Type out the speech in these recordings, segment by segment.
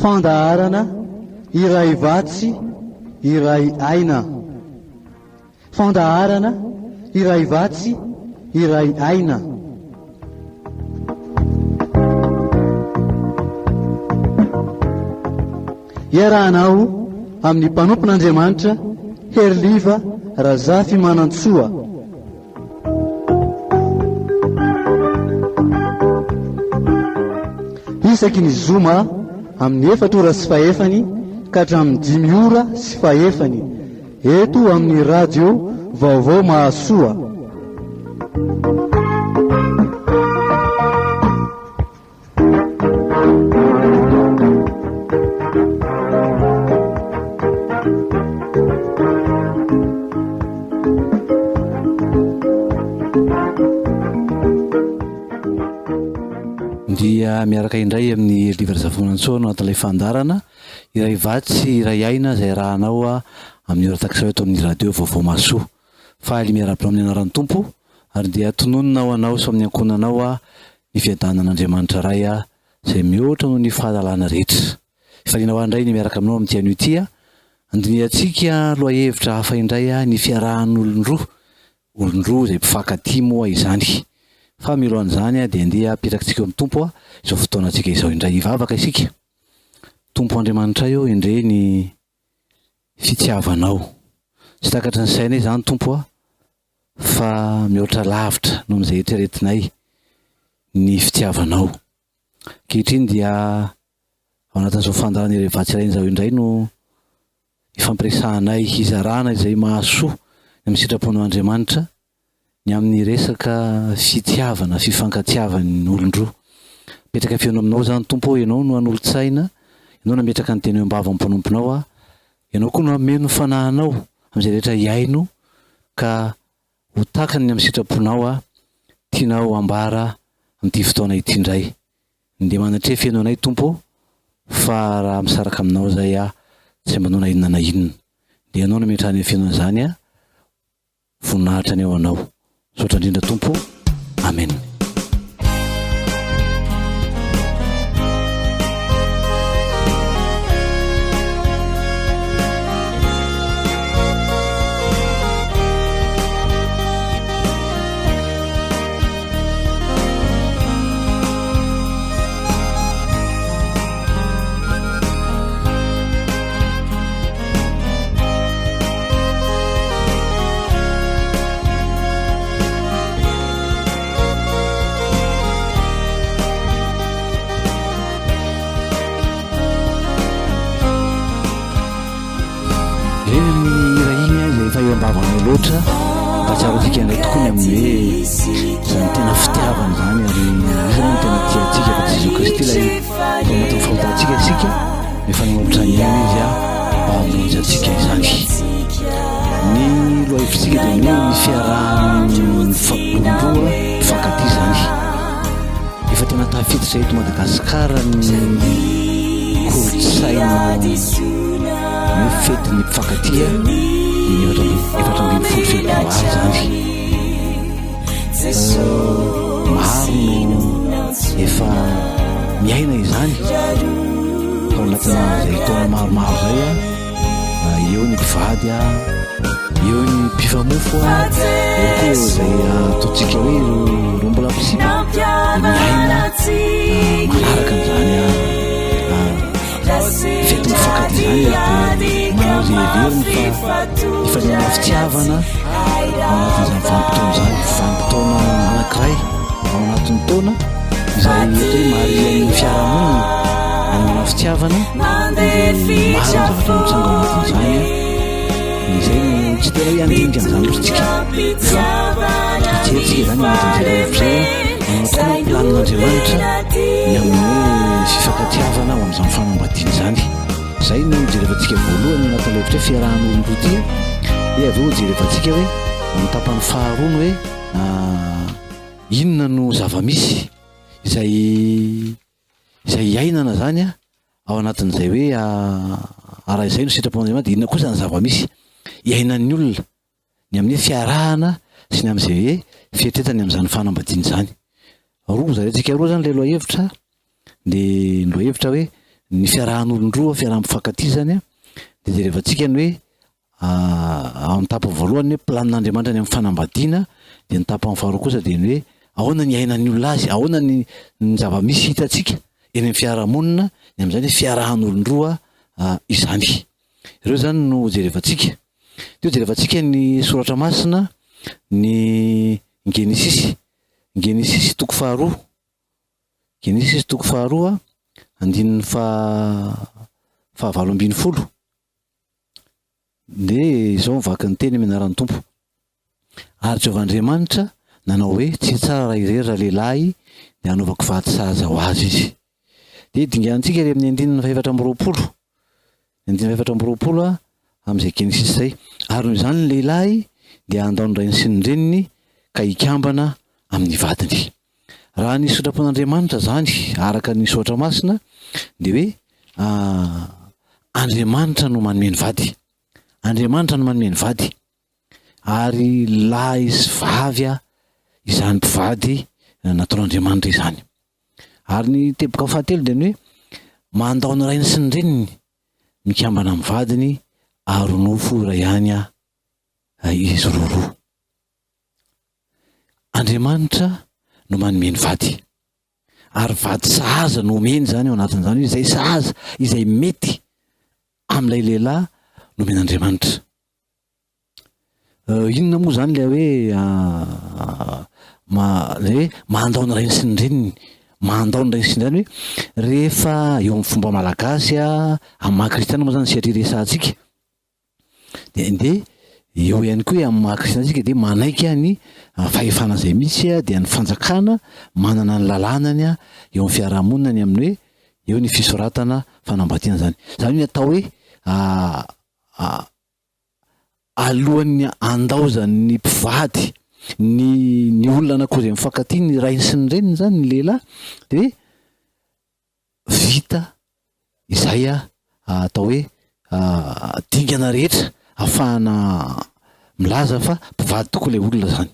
fandaharana iray vatsy iray aina. Fandaharana iray vatsy iray aina. Iarahanao amin'ny mpanompon'Andriamanitra Herliva Razafy Manantsoa. Isaky ny zoma amin'ny 4:50 ka hatramin'ny 5:50 eto amin'ny radio Vaovao Mahasoa. Dia miaraka indray amin'ny Herliva Razafy Manantsoa anatin'ilay fandarana iray vatsy iray aina izay rahanao amin'ny ora takisao eto amin'ny radio Vaovao Mahasoa. Faly miarabona amin'ny anaran'ny Tompo ary dia tononona ho anao so amin'ny ankonanao ny fiadanan'Andriamanitra ray izay mihoatra noho ny fahalalana rehetra. Fifaliana ho andray ny miaraka aminao amin'ity an'ity andiniantsika lohahevitra hafa indray ny fiarahan'olon-droa izay mpifankatia moa izany. Fa milohan'izany dia andeha apetrakantsika amin'ny Tompo izao fotoanantsika izao indray hivavaka isika. Tompo Andriamanitra io indray ny fitiavanao. Tsy takatra ny sainay izany Tompo fa mihoatra lavitra noho izay eritreretinay ny fitiavanao. Ankehitriny dia ao anatin'izao fandarana iray vatsy iray izao indray no ifampiresahanay hizarana izay mahasoa amin'ny sitrapon'Andriamanitra ny amin'ny resaka fitiavana, fifankatiavan'ny olon-droa. Metraka fihaino aminao zany Tompo, ianao no an'olon-tsaina, ianao nametraka ny teny eo-bava mpanomponao ianao koa no ameno fanahinao amin'izay rehetra iaino ka ho takany amin'ny sitraponao tianao ambara amin'ity fotoana ity indray. Dia manatrefy ianao anay Tompo fa raha misaraka aminao zay tsy manao na inona na inona. Dia ianao no metrany fihaino an'izany voninahitra ny ao anao. Sotra indrindra Tompo. Amen. Loatra patsarotsika indray tokoa ny amin'ny hoe izany tena fitiavana izany ary izany no tena tiantsika fa Jesoa Kristy ilay anatin'ny fahotantsika isika efa namampotra ny aina izy mba hamonjy antsika izany. Ny lohahevitsika dia ny fiarahan'ny olon-droa mpifankatia izany. Efa tena tafiditra eto Madagasikara ny kolontsaina ny fetin'ny mpifankatia efatra ambin'ny folo febroary zany. Maro no efa miaina izany ao anatina izay taona maromaro zay eo ny mpivady eo ny mpifamofo eo koa izay ataontsika hoe ro mbola misipa miaina manaraka an'izany fety mifankatia zany manao fa ifaliana fitiavana ao anatin'izany vanim-potoana izany. Vanim-potoana anankiray ao anatin'ny taona izay hoe maharian'ny fiarahamonina manana fitiavana dia maro zavatra mitsanga ao anatin'izany izay no tsy tena hoe andinga an'izany loatsika fa hijeritsika zany anatin'izay rehetra manao tokoa planin'Andriamanitra ny amin'ny hoe fifankatiavana ao amin'izany fanambadiana izany. Zay no jerevantsika voalohany anatin'ilay hevitra hoe fiarahan'olon-droa ity dia avy eo jerevantsika hoe amin'ny tapany faharoa no hoe inona no zava-misy izay iainana zany ao anatin'izay hoe araha izay no sitrapon'Andriamanitra. Inona koa zany zava-misy iainan'ny olona ny amin'ny fiarahana sy ny amin'izay hoe fietretany amin'izany fanambadiana izany. Roa zaretsika roa zany ilay lohahevitra dia ny lohahevitra hoe ny fiarahan'olon-droa fiaraha-mifankatia zany a de jerevantsika ny hoe amin'ny tapany voalohany hoe planin'Andriamanitra ny amin'ny fanambadiana, de ny tapany faharoa kosa de ny hoe ahoana ny ainan'ny olona azy, ahoana ny zava-misy hitantsika eny amin'ny fiarahamonina, ny amin'izany hoe fiarahan'olon-droa izany. Ireo zany no jerevantsika. De jerevantsika ny soratra masina ny Genesis toko faharoa. Genesis toko faharoa andininy fahavalo ambin'ny folo. De izao mivaky ny teny amin'ny anaran'ny Tompo. Ary Jehovahandriamanitra nanao hoe tsy tsara raha irery raha lehilahy de anaovako vaty sahaza ho azy izy. De dingantsika ry amin'ny andininy fahaefatra amby roapolo. Andininy fahaefatra amby roapolo am'izay Genesis zay. Ary noho izany ny lehilahy de andao ny rainy sy ny reniny ka hikambana amin'ny vadiny. Raha ny sitrapon'Andriamanitra zany araka ny soatra masina de hoe Andriamanitra no manome ny vady. Andriamanitra no manome ny vady. Ary lahy sy vavy izany mpivady nataon'Andriamanitra izany. Ary ny teboka fahatelo de ny hoe mandao ny rainy sy ny reniny mikambana amin'ny vadiny ary ho nofo iray ihany izy roa. Andriamanitra no manome ny vady. Ary vady sahaza no omeny zany ao anatin'izany, izay sahaza izay mety amin'ilay lehilahy no omen'Andriamanitra. Inona moa zany ilay hoe mandao ny rainy sy ny reniny, mandao ny rainy sy ny reniny hoe rehefa eo amin'ny fomba malagasy amin'ny maha-kristiana moa zany siatry resantsika de eo ihany koa amin'ny maha-kristiantsika de manaiky ny fahefana zay misy de ny fanjakana manana ny lalànany eo amin'ny fiarahamonina ny amin'ny hoe eo ny fisoratana fanambadiana zany. Zany hoe atao hoe alohan'ny andaozan'ny mpivady ny olona anakory mifankatia ny rainy sy ny reniny zany ny lehilahy de vita izay atao hoe dingana rehetra ahafahana milaza fa mpivady tokoa ilay olona zany.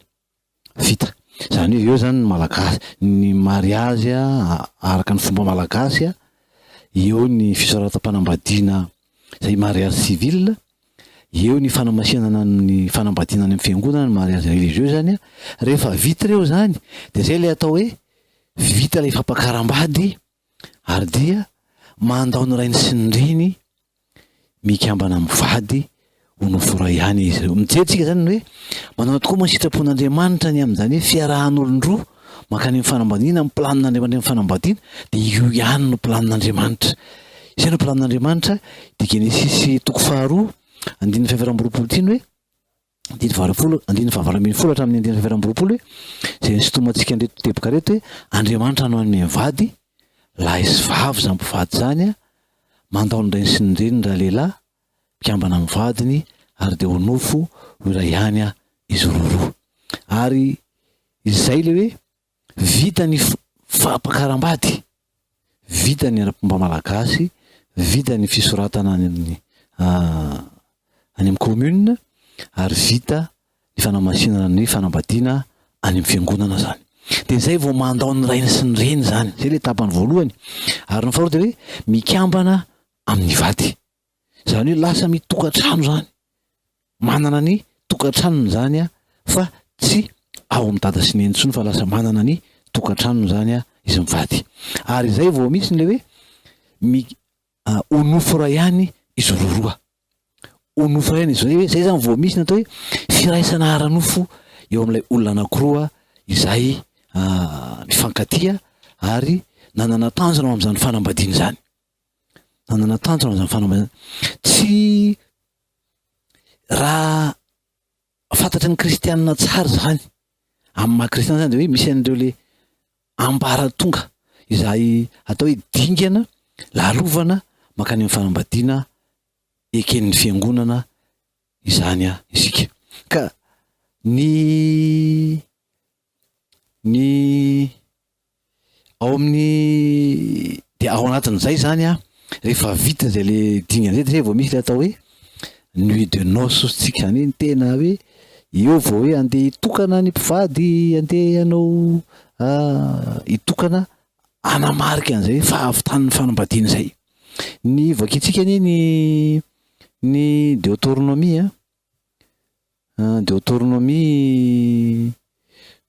Vita. Zany hoe eo zany ny malagasy ny mariazy araka ny fomba malagasy eo ny fisoratam-panambadiana zay mariazy civil, eo ny fanamasinana ny fanambadiana any amin'ny fiangonana ny mariazy religieux zany rehefa vita reo zany de zay le atao hoe vita ilay fampakaram-bady ary dia mandao ny rainy sy ny reny mikambana amin'ny vady ho nofo iray ihany izy reo. Mijery zany hoe manao tokoa moa sitrapon'Andriamanitra ny amin'izany hoe fiarahan'olon-droa mankany amin'ny fanambadiana, amin'ny planin'Andriamanitra amin'ny fanambadiana de io ihany no planin'Andriamanitra. Izay no planin'Andriamanitra de Genesis toko faharoa andininy fahaefatra amby roapolo tiny hoe andininy fahavalo ambin'ny folo hatramin'ny andininy fahaefatra amby roapolo hoe zay nisitomantsika an'ireto teboka reto hoe Andriamanitra no manome vady lahy sy vavy zany mpivady zany mandao ny rainy sy ny reniny raha lehilahy mikambana amin'ny vadiny ary de ho nofo iray ihany izy roa. Ary izay le hoe vita ny fampakaram-bady, vita ny ara-pomba malagasy, vita ny fisoratana any amin'ny commune ary vita ny fanamasinana ny fanambadiana any amin'ny fiangonana zany. De zay vao mandao ny rainy sy ny reny zany. Zay le tapany voalohany. Ary ny faharoa de hoe mikambana amin'ny vady. Zany hoe lasa mitokantrano zany. Manana ny tokantranony zany fa tsy ao amin'ny dada sy ny eny intsony fa lasa manana ny tokantranony zany izy mivady. Ary zay vao misy le hoe ho nofo iray ihany izy roa. Ho nofo iray ihany izy hoe zay zany vao misy ny atao hoe firaisana ara-nofo eo amin'ilay olona anankiroa izay mifankatia ary nanana tanjona ao amin'izany fanambadiana zany. Nanana tanjona ao amin'izany fanambadiana. Tsy raha fantatry ny kristianina tsara zany amin'ny maha-kristiana zany de hoe misy an'ireo le ambaratonga izay atao hoe dingana lalovana mankany amin'ny fanambadiana eken'ny fiangonana izany isika. Ka ny ao amin'ny de ao anatin'izay zany rehefa vita zay le dingana zay de zay vao misy le atao hoe nuit de noces tsika zany ny tena hoe eo vao hoe andeha hitokana ny mpivady andeha hanao hitokana anamarika an'izay hoe fahavitan'ny fanambadiana zay. Ny vakintsika ny Deutéronomie Deutéronomie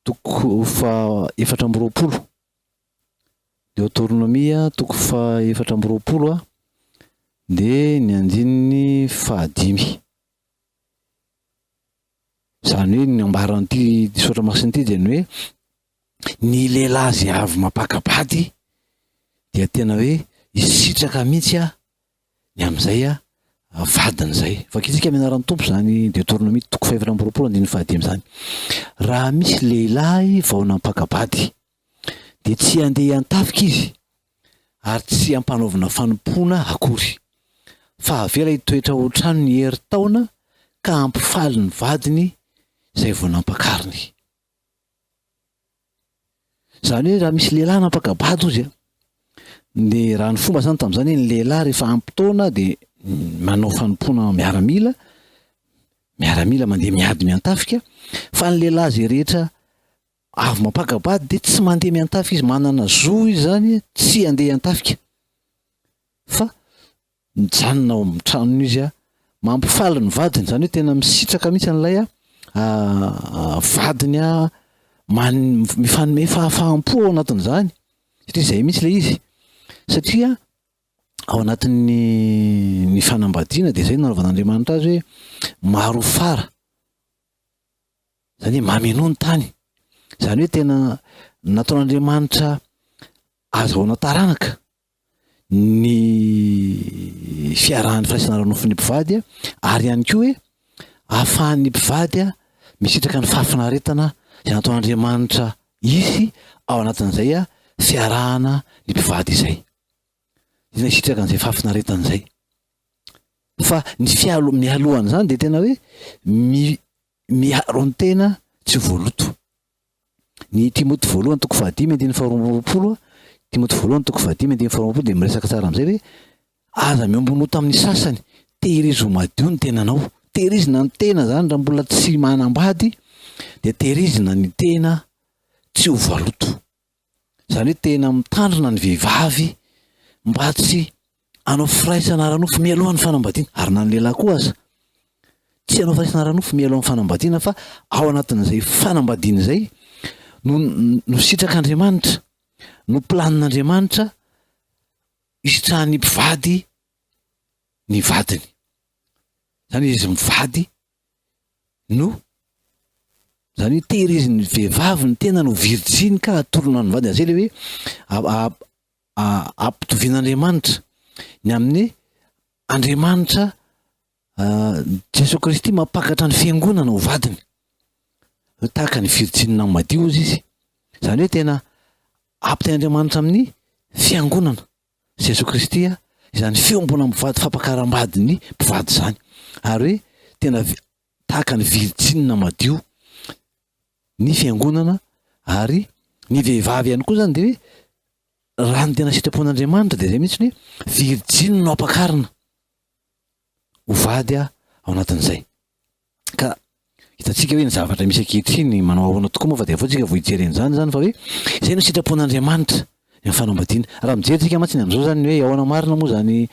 toko fa 420. Deutéronomie toko fa 420 de ny andininy fahadimy. Zany hoe ny ambaran'ity soatra masin'ity dia ny hoe ny lehilahy zay avy mapakabady dia tena hoe isitraka mihitsy ny am'izay vadiny zay. Vakintsika mianaran'ny tompo zany Deutéronomie toko fa 420 andininy fahadimy zany. Raha misy lehilahy vao nampakabady de tsy andeha antafika izy ary tsy ampanaovina fanompoana akory, fa avela hitoetra ohatrano ny heri-taona ka ampifaly ny vadiny zay vao nampakariny. Zany hoe raha misy lehilahy nampakabady ozy de raha ny fomba zany tam'zany ny lehilahy rehefa ampitaona de manao fanompoana miaramila mandeha miady miantafika, fa ny lehilahy zay rehetra avy mampakabady de tsy mandeha miantafika izy, manana zo izy zany tsy andeha antafika fa mijanona ao amin'ny tranony izy mampifaly ny vadiny. Zany hoe tena misitraka mihitsy an'ilay vadiny mifanome fahafahampo ao anatin'izany, satria zay mihitsy ilay izy. Satria ao anatin'ny fanambadiana de zay nanaovan'Andriamanitra azy hoe maro fara, zany hoe mameno ny tany. Zany hoe tena nataon'Andriamanitra azahoana taranaka ny fiarahan'ny firaisana ara-nofon'ny mpivady ary ihany koa hoe ahafahan'ny mpivady misitraka ny fahafinaretana zay nataon'Andriamanitra izy ao anatin'izay fiarahana ny mpivady izay. Izy nisitraka an'izay fahafinaretana izay. Fa ny mialohany zany de tena hoe miaro ny tena tsy voaloto. Ny Timoty voalohany toko fahadimy andininy faharoapolo, Timoty voalohany toko fahadimy andininy faharoapolo de miresaka tsara am'izay hoe aza miambonota amin'ny sasany, tehirizy ho madio ny tenanao. Tehirizina ny tena zany raha mbola tsy manambady de tehirizina ny tena tsy ho voaloto. Zany hoe tena mitandrina ny vehivavy mba tsy anao firaisana ara-nofo mialohan'ny fanambadiana, ary na ny lehilahy koa aza tsy anao firaisana ara-nofo mialohan'ny fanambadiana, fa ao anatin'izay fanambadiana izay no sitrak'Andriamanitra, no planin'Andriamanitra isitrahan'ny mpivady ny vadiny. Zany izy mivady no zany hoe tehiriziny vehivavy ny tena no virjiny ka atolona ny vadiny. Zay le hoe ampitovian'Andriamanitra ny amin'ny Andriamanitra Jesoa Kristy mampakatra ny fiangonana ho vadiny, tahaka ny virjinina madio izy izy. Zany hoe tena ampitain'Andriamanitra amin'ny fiangonana Jesoa Kristy izany fiombona mivady fampakaram-bady ny mpivady zany, ary hoe tena tahaka ny virjinina madio ny fiangonana. Ary ny vehivavy ihany koa zany de hoe raha ny tena sitrapon'Andriamanitra de zay mihitsy hoe virjiny no ampakarina ho vady ao anatin'izay. Ka hitantsika hoe ny zavatra misy ankehitriny manao ahoana tokoa moa fa de afatsika vo hijeren'izany zany fa hoe zay no sitrapon'Andriamanitra ny fanambadiana. Raha mijerytsika matsiny am'izao zany hoe ahoana marina moa zany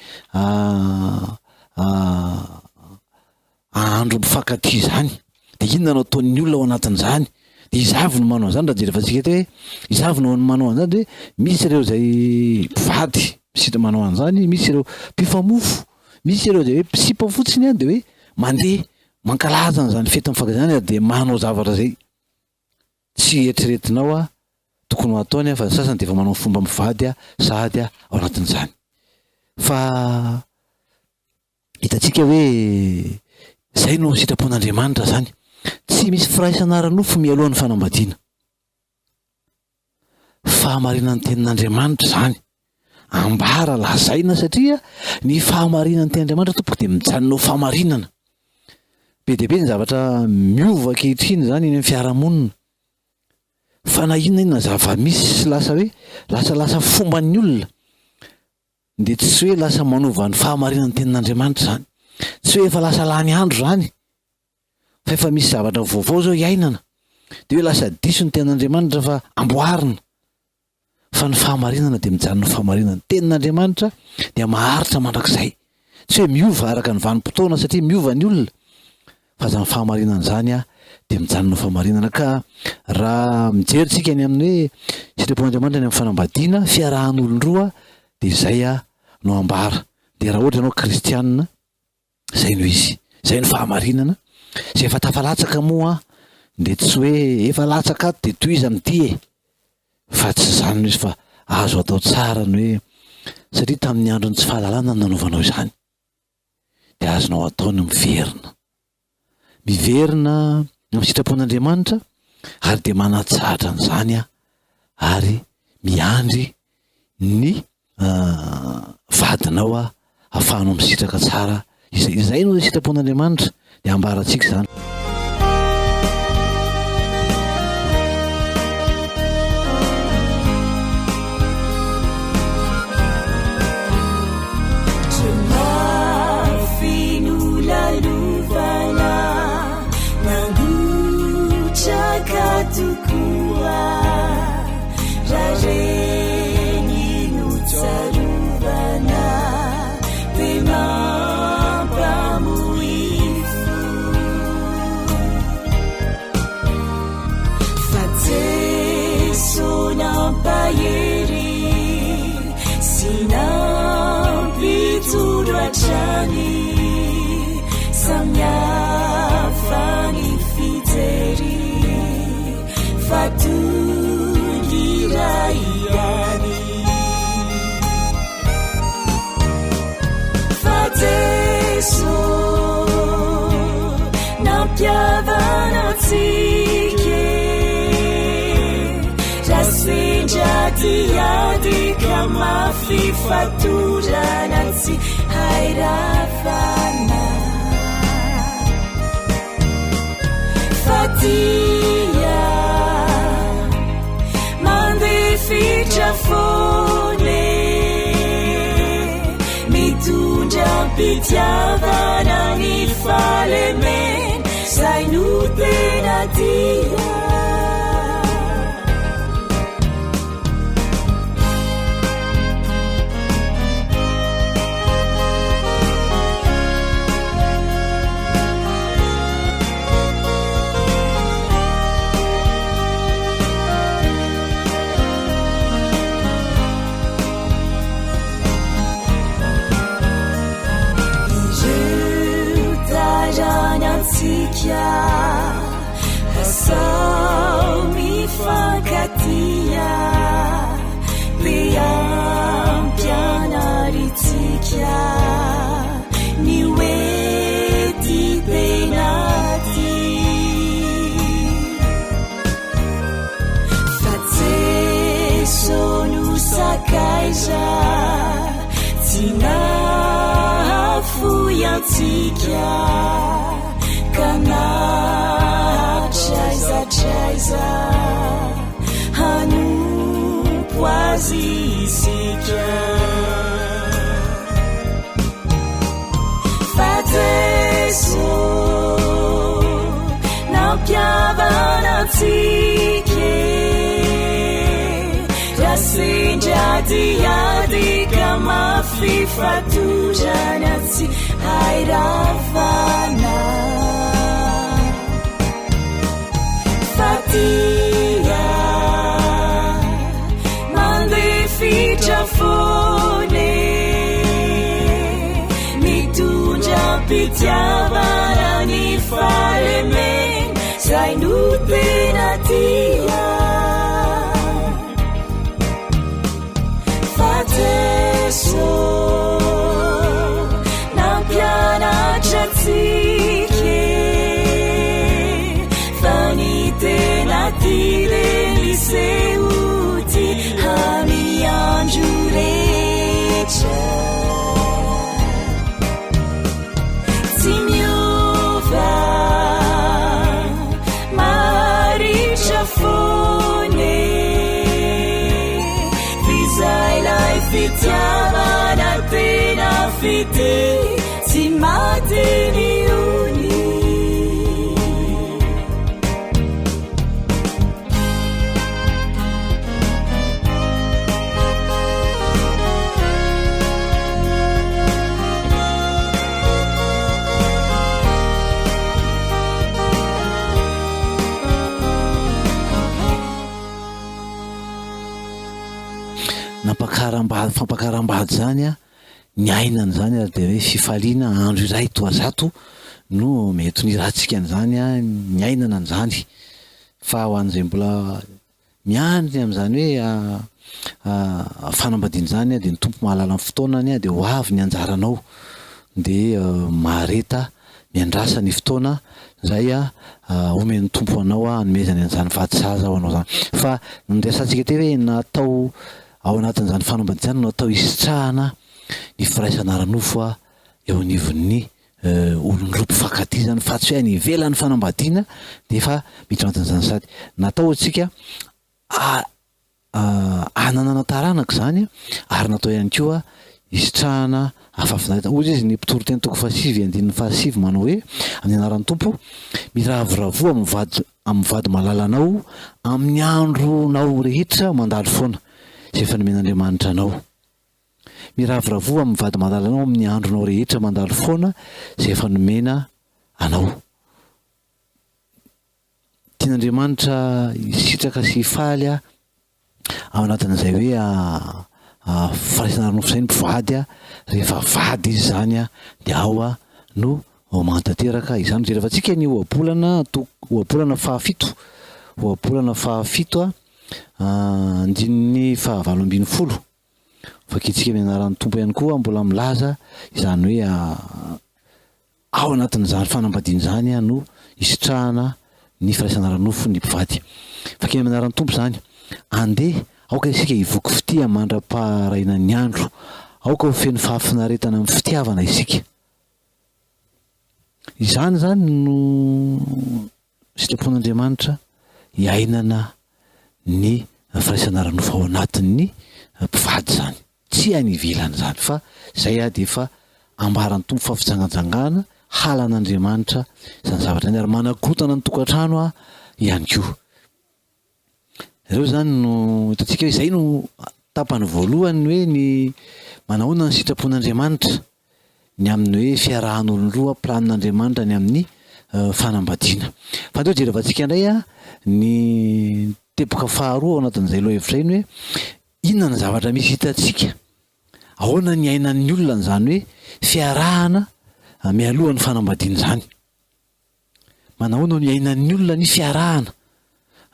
andro mifankatia zany, de inona no ataon'ny olona ao anatin'izany, de izavy no manao an'izany. Raha jerefatsika hoe izavy no manao an'izany hoe misy ireo zay mpivady misitra manao an'izany, misy ireo mpifamofo, misy ireo zay hoe mpitsipa fotsiny de hoe mandeha mankalaza an'izany fety mifankazany de manao zavatra zay tsy eritreretinao tokony ho ataony fa sasany de efa manao fomba mivady sady ao anatin'izany. Fa hitantsika hoe zay no sitrapon'Andriamanitra zany, tsy misy firaisana ara-nofo mialohan'ny fanambadiana. Fahamarinan'ny tenin'Andriamanitra zany ambara lazaina, satria ny fahamarinan'ny tenin'Andriamanitra tompoko de mijanona ho fahamarinana. Be dia be ny zavatra miova ankehitriny zany eny amin'ny fiarahamonina, fa na inona zava-misy sy lasa hoe lasa fomban'ny olona de tsy hoe lasa manova ny fahamarinan'ny tenin'Andriamanitra zany, tsy hoe efa lasa lany andro zany, fa efa misy zavatra vaovao zao iainana de hoe lasa diso ny tenin'Andriamanitra fa amboarina. fa ny fahamarinana dia mijanona fahamarinana. Tenin'Andriamanitra dia maharitra mandrakizay, tsy hoe miova araka ny vanim-potoana satria miova ny olona, fa zany fahamarinana zany a dia mijanona fahamarinana. Ka raha mijeritsika ny amin'ny hoe sitrapon'Andriamanitra ny amin'ny fanambadiana fiarahan'olon-droa dia izay a no ambara. Dia raha ohatra ianao kristianina, zay no izy, zay ny fahamarinana. Zay efa tafalatsaka moa dia tsy hoe efa latsaka ato dia toy izy am'ty fa tsy zany izy, fa azo atao tsara ny hoe satria tamin'ny androny tsy fahalalana no nanaovanao izany, dia azonao atao ny miverina amin'ny sitrapon'Andriamanitra ary dia manatsahatra an'izany a ary miandry ny vadinao a ahafahanao misitraka tsara. Izay no sitrapon'Andriamanitra dia ambaratsika zany. Tukua rareni nutsaruvana vemampamuifu fatseso nampayeri sinampituratrani samyafani fiteri fatuliraiani fateso nampiavanatsike rasenjatiadi kamafi faturanatsi hairavana fatia fone mitundra pitiavana ny falemen zay no tena dia asal mifakatia liampianaritsika niweti penati fatsesonu sakaiza tinafuyatsika kana traiza hanupoazisika fateso nampiavanatsike rasenjadiadi kamafi faturanatsi hairavana fatia mandefitra fone mitundra pitiavana ny falemen zay no tena tia fateso nampianatratsike tire liseuti hamianjurecha simiova maricha fone visailai fitiavana tena fite simateni uni fampakaram-bady zany a ny ainany zany a de hoe fifaliana andro iray toa zato no mety ny rahantsika an'izany a ny ainana an'izany fa ho an'izay mbola miandry am'izany hoe fanambadiana zany a de ny tompo mahalala ny fotoanany a de ho avy ny anjaranao de mareta miandrasa ny fotoana zay a omeny tompo anao a anomezany an'izany vady-saza ho anao zany fa nresantsika te hoe natao ao anatin'izany fanambadiana natao hisitrahana ny firaisana ara-nofo a eo anivon'ny olon-droa mpifankatia zany fa tsy hoe any ivelan'ny fanambadiana de efa miditra anatin'izany sady natao atsika ananana taranaka zany ary natao ihany koa hisitrahana afafinareta ozy izy ny mpitoro teny toko fasivy andininy fahasivy manao hoe amin'ny anaran'ny tompo miravoravoa amin'ny vady malalanao amin'ny andronao rehetra mandalo foana zay efa nomen'Andriamanitra anao miravoravoa amin'ny vady malalanao amin'ny andronao rehetra mandalo foana zay efa nomena anao tian'Andriamanitra hisitraka sy hifaly ao anatin'izay hoe firaisana ara-nofo zay ny mpivady rehefa vady izy zany de ao no mantanteraka izany rehefa tsika ny ohabolana fahafito andininy fahavalo ambin'ny folo fakitsika mianaran'ny tompo ihany koa mbola milaza izany hoe ao anatin'izany fanambadiana zany no hisitrahana ny firaisana ara-nofo ny mpivady fakeny mianaran'ny tompo zany andeha aoka isika hivoky fitia mandra-paharaina ny andro aoka ho feno fahafinaretana amin'ny fitiavana isika izany zany no sitrapon'Andriamanitra hiainana ny firaisana ara-nofo ao anatin'ny mpivady zany tsy any ivelany zany fa zay de efa ambaran'ny tompo fa fitsangatsangana halan'Andriamanitra izany zavatra ny ary manakotana ny tokantrano ihany koa ireo zany no hitantsika hoe zay no tapany voalohany hoe ny manahoana ny sitrapon'Andriamanitra ny amin'ny hoe fiarahan'olon-droa planin'Andriamanitra ny amin'ny fanambadiana fa ndreo jerevantsika indray ny teboka faharoa ao anatin'izay loha hevitra iny hoe inona ny zavatra misy hitantsika ahoana ny ainan'ny olona zany hoe fiarahana mialohan'ny fanambadiana zany manahoana ny ainan'ny olona ny fiarahana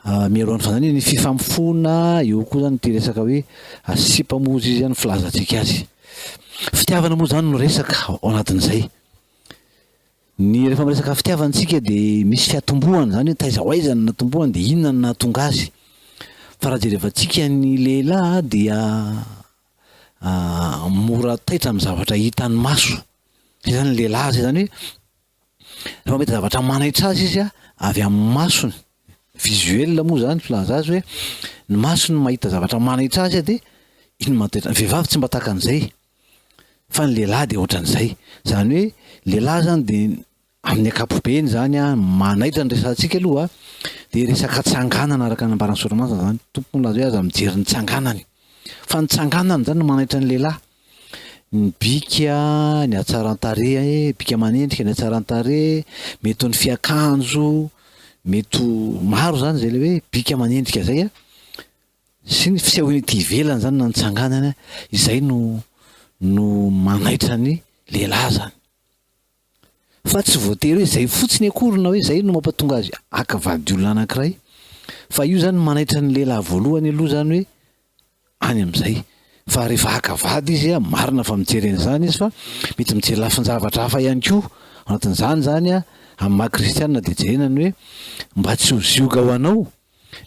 mialohan'ny fanambadiana ny fifamofona eo koa zany ty resaka hoe sipamozy izy zany filazantsika azy fitiavana moa zany no resaka ao anatin'izay ny rehefa miresaka fitiavantsika de misy fiatombohana zany hoe taiza hoaizany natombohany de inona ny nahatonga azy fa raha jerevantsika ny lehilahy dia mora taitra amin'ny zavatra hitany maso zay zany lehilahy zay zany hoe rehefa mety zavatra manaitra azy izy avy amin'ny masony visuel moa zany filaza azy hoe ny masony mahita zavatra manaitra azy de iny mataitra vehivavy tsy mba tahaka an'izay fa ny lehilahy de ohatran'izay zany hoe lehilahy zany de amin'ny akapobeny zany manaitra ny resantsika aloha de resaka tsanganana araka ny ambarany soramansa zany tompo milaza hoe aza mijery ny tsanganany fa ny tsanganany zany no manaitra ny lehilahy ny bika ny hatsaran-tarehy bika manendrika ny hatsaran-tarehy mety ny fiakanjo mety maro zany zay le hoe bika manendrika zay sy ny fisehoany ty ivelany zany na ny tsanganany izay no manaitra ny lehilahy zany fa tsy voatery hoe zay fotsiny akorina hoe zay no mampatonga azy akavady olona anankiray fa io zany manaitra ny lehilahy voalohany aloha zany hoe any am'izay fa rehefa akavady izy marina fa mijery an'izany izy fa mety mijery lafin-javatra hafa ihany koa anatin'izany zany amin'ny maha-kristianina de jerenany hoe mba tsy ho zioga ho anao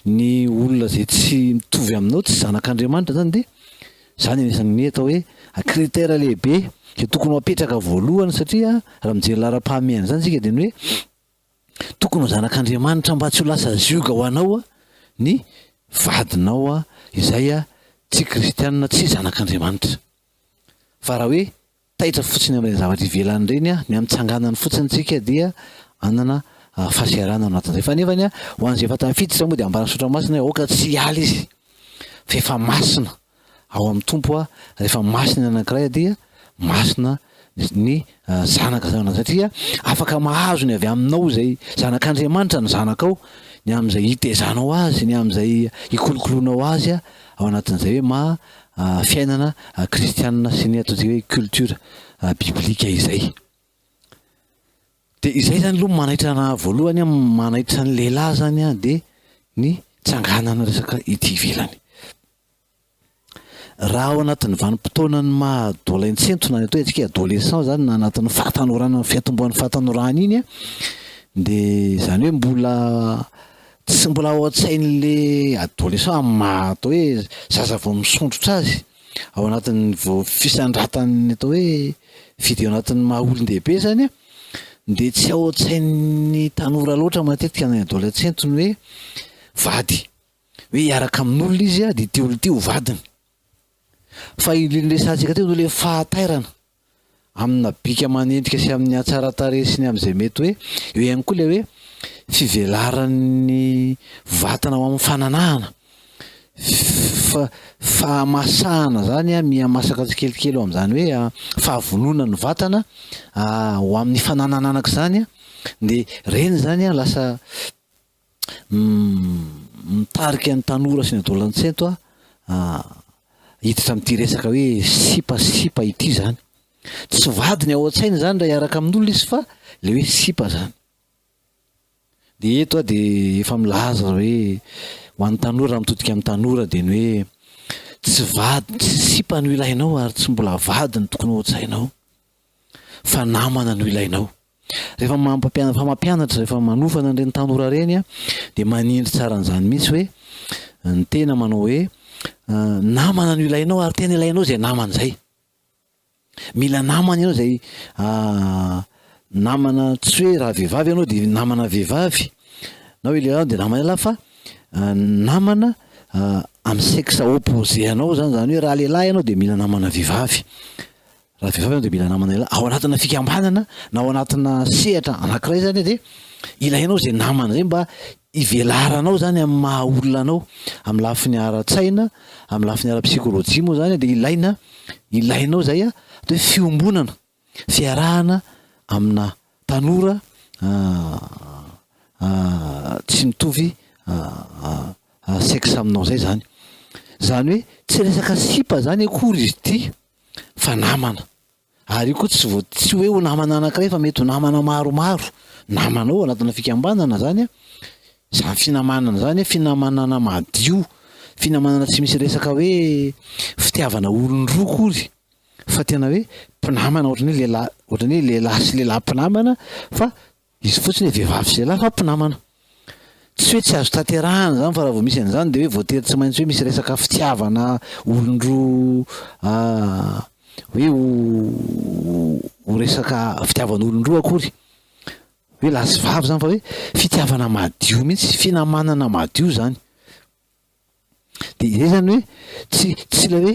ny olona zay tsy mitovy aminao tsy zanak'Andriamanitra zany de zany anisan'ny atao hoe critère lehibe de tokony apetraka voalohany satria raha mijery lara-pahamehana zany sika de ny hoe tokony ho zanak'Andriamanitra mba tsy ho lasa zioga ho anao ny vadinao izay tsy kristianina tsy zanak'Andriamanitra fa raha hoe taitra fotsiny amin'ny zavatra ivelany reny ny amitsanganany fotsiny tsika dia anana fasiarana anatin'izay fa nefany ho an'izay efa tamifiditra moa de ambarany sotramasina hoe aoka tsy hialy izy fa efa masina ao amin'ny tompo rehefa masina anankiray dia masina ny zanaka zana satria afaka mahazo ny avy aminao zay zanak'Andriamanitra ny zanakao ny am'izay hitezanao azy ny am'izay ikolokoloanao azy ao anatin'izay hoe fiainana kristianina sy ny ataontsika hoe culture biblika izay. De izay zany aloha manaitra voalohany manaitra ny lehilahy zany de ny tsanganana resaka ity ivelany. Raha ao anatin'ny vanim-potoana ny maha-adolescente na atao antsika adolescent zany na anatin'ny fahatanorana fiatomboan'ny fahatanorana iny de zany hoe tsy mbola ao an-tsain'le adolescent atao hoe zaza vao misondrotra azy ao anatin'ny vao fisandratany atao hoe fidy ao anatin'ny maha-olon-dehibe zany de tsy ao an-tsain'ny tanora loatra matetika ny adolescente ny hoe vady hoe hiaraka amin'olona izy de te olo ty ho vadiny. Fa ilresantsika teo le fahatairana amina bika manendrika sy amin'ny atsaratarehy sy ny am'izay mety hoe eo ihany koa le hoe fivelaran'ny vatana ao amin'ny fananahana fahamasahana zany mihamasaka tsikelikely eo am'zany hoe fahavonona ny vatana ho amin'ny fananana anak'izany de reny zany lasa mitarika ny tanora sy ny adolescente hiditra am'ty resaka hoe sipasipa ity zany. Tsy vadiny ao an-tsainy zany raha hiaraka amin'olona izy fa le hoe sipa zany. De eto de efa milaza hoe ho an'ny tanora mitodika amin'ny tanora de ny hoe tsy sipa no ilainao ary tsy mbola vadiny tokony ao an-tsainao fa namana no ilainao. Rehefa mampianatra rehefa manofana an'ireny tanora reny de manindry tsara an'izany mihitsy hoe ny tena manao hoe namana no ilainao ary tena ilainao zay namana zay. Mila namana ianao zay namana tsy hoe raha vehivavy ianao de namana vehivavy na hoe lehilahy de namana lehilahy fa namana amin'ny sexe opposé anao zany hoe raha lehilahy ianao de mila namana vehivavy, raha vehivavy ianao de mila namana lehilahy. Ao anatina fikambanana na ao anatina sehatra anankiray zany de ilainao zay namana zay mba ivelaranao zany amin'ny maha olona anao amin'ny lafiny ara-tsaina, amin'ny lafiny ara-psikolojia moa zany de ilainao zay atao hoe fiombonana, fiarahana amina tanora tsy mitovy sexe aminao zay zany. Zany hoe tsy resaka sipa zany akory izy ty fa namana. Ary io koa tsy hoe ho namana anankiray fa mety ho namana maromaro. Namanao anatina fikambanana zany zany finamanana zany finamanana madio, finamanana tsy misy resaka hoe fitiavana olon-droa kory fa tena hoe mpinamana ohatran'ny hoe lehilahy sy lehilahy mpinamana fa izy fotsiny hoe vehivavy sy lehilahy fa mpinamana. Tsy hoe tsy azo tanterahana zany fa raha vao misy an'izany de hoe voatery tsy maintsy hoe misy resaka fitiavana olon-droa hoe ho resaka fitiavana olon-droa akory hoe lahy sy vavy zany fa hoe fitiavana madio mihitsy, finamanana madio zany. De izay zany hoe tsy le hoe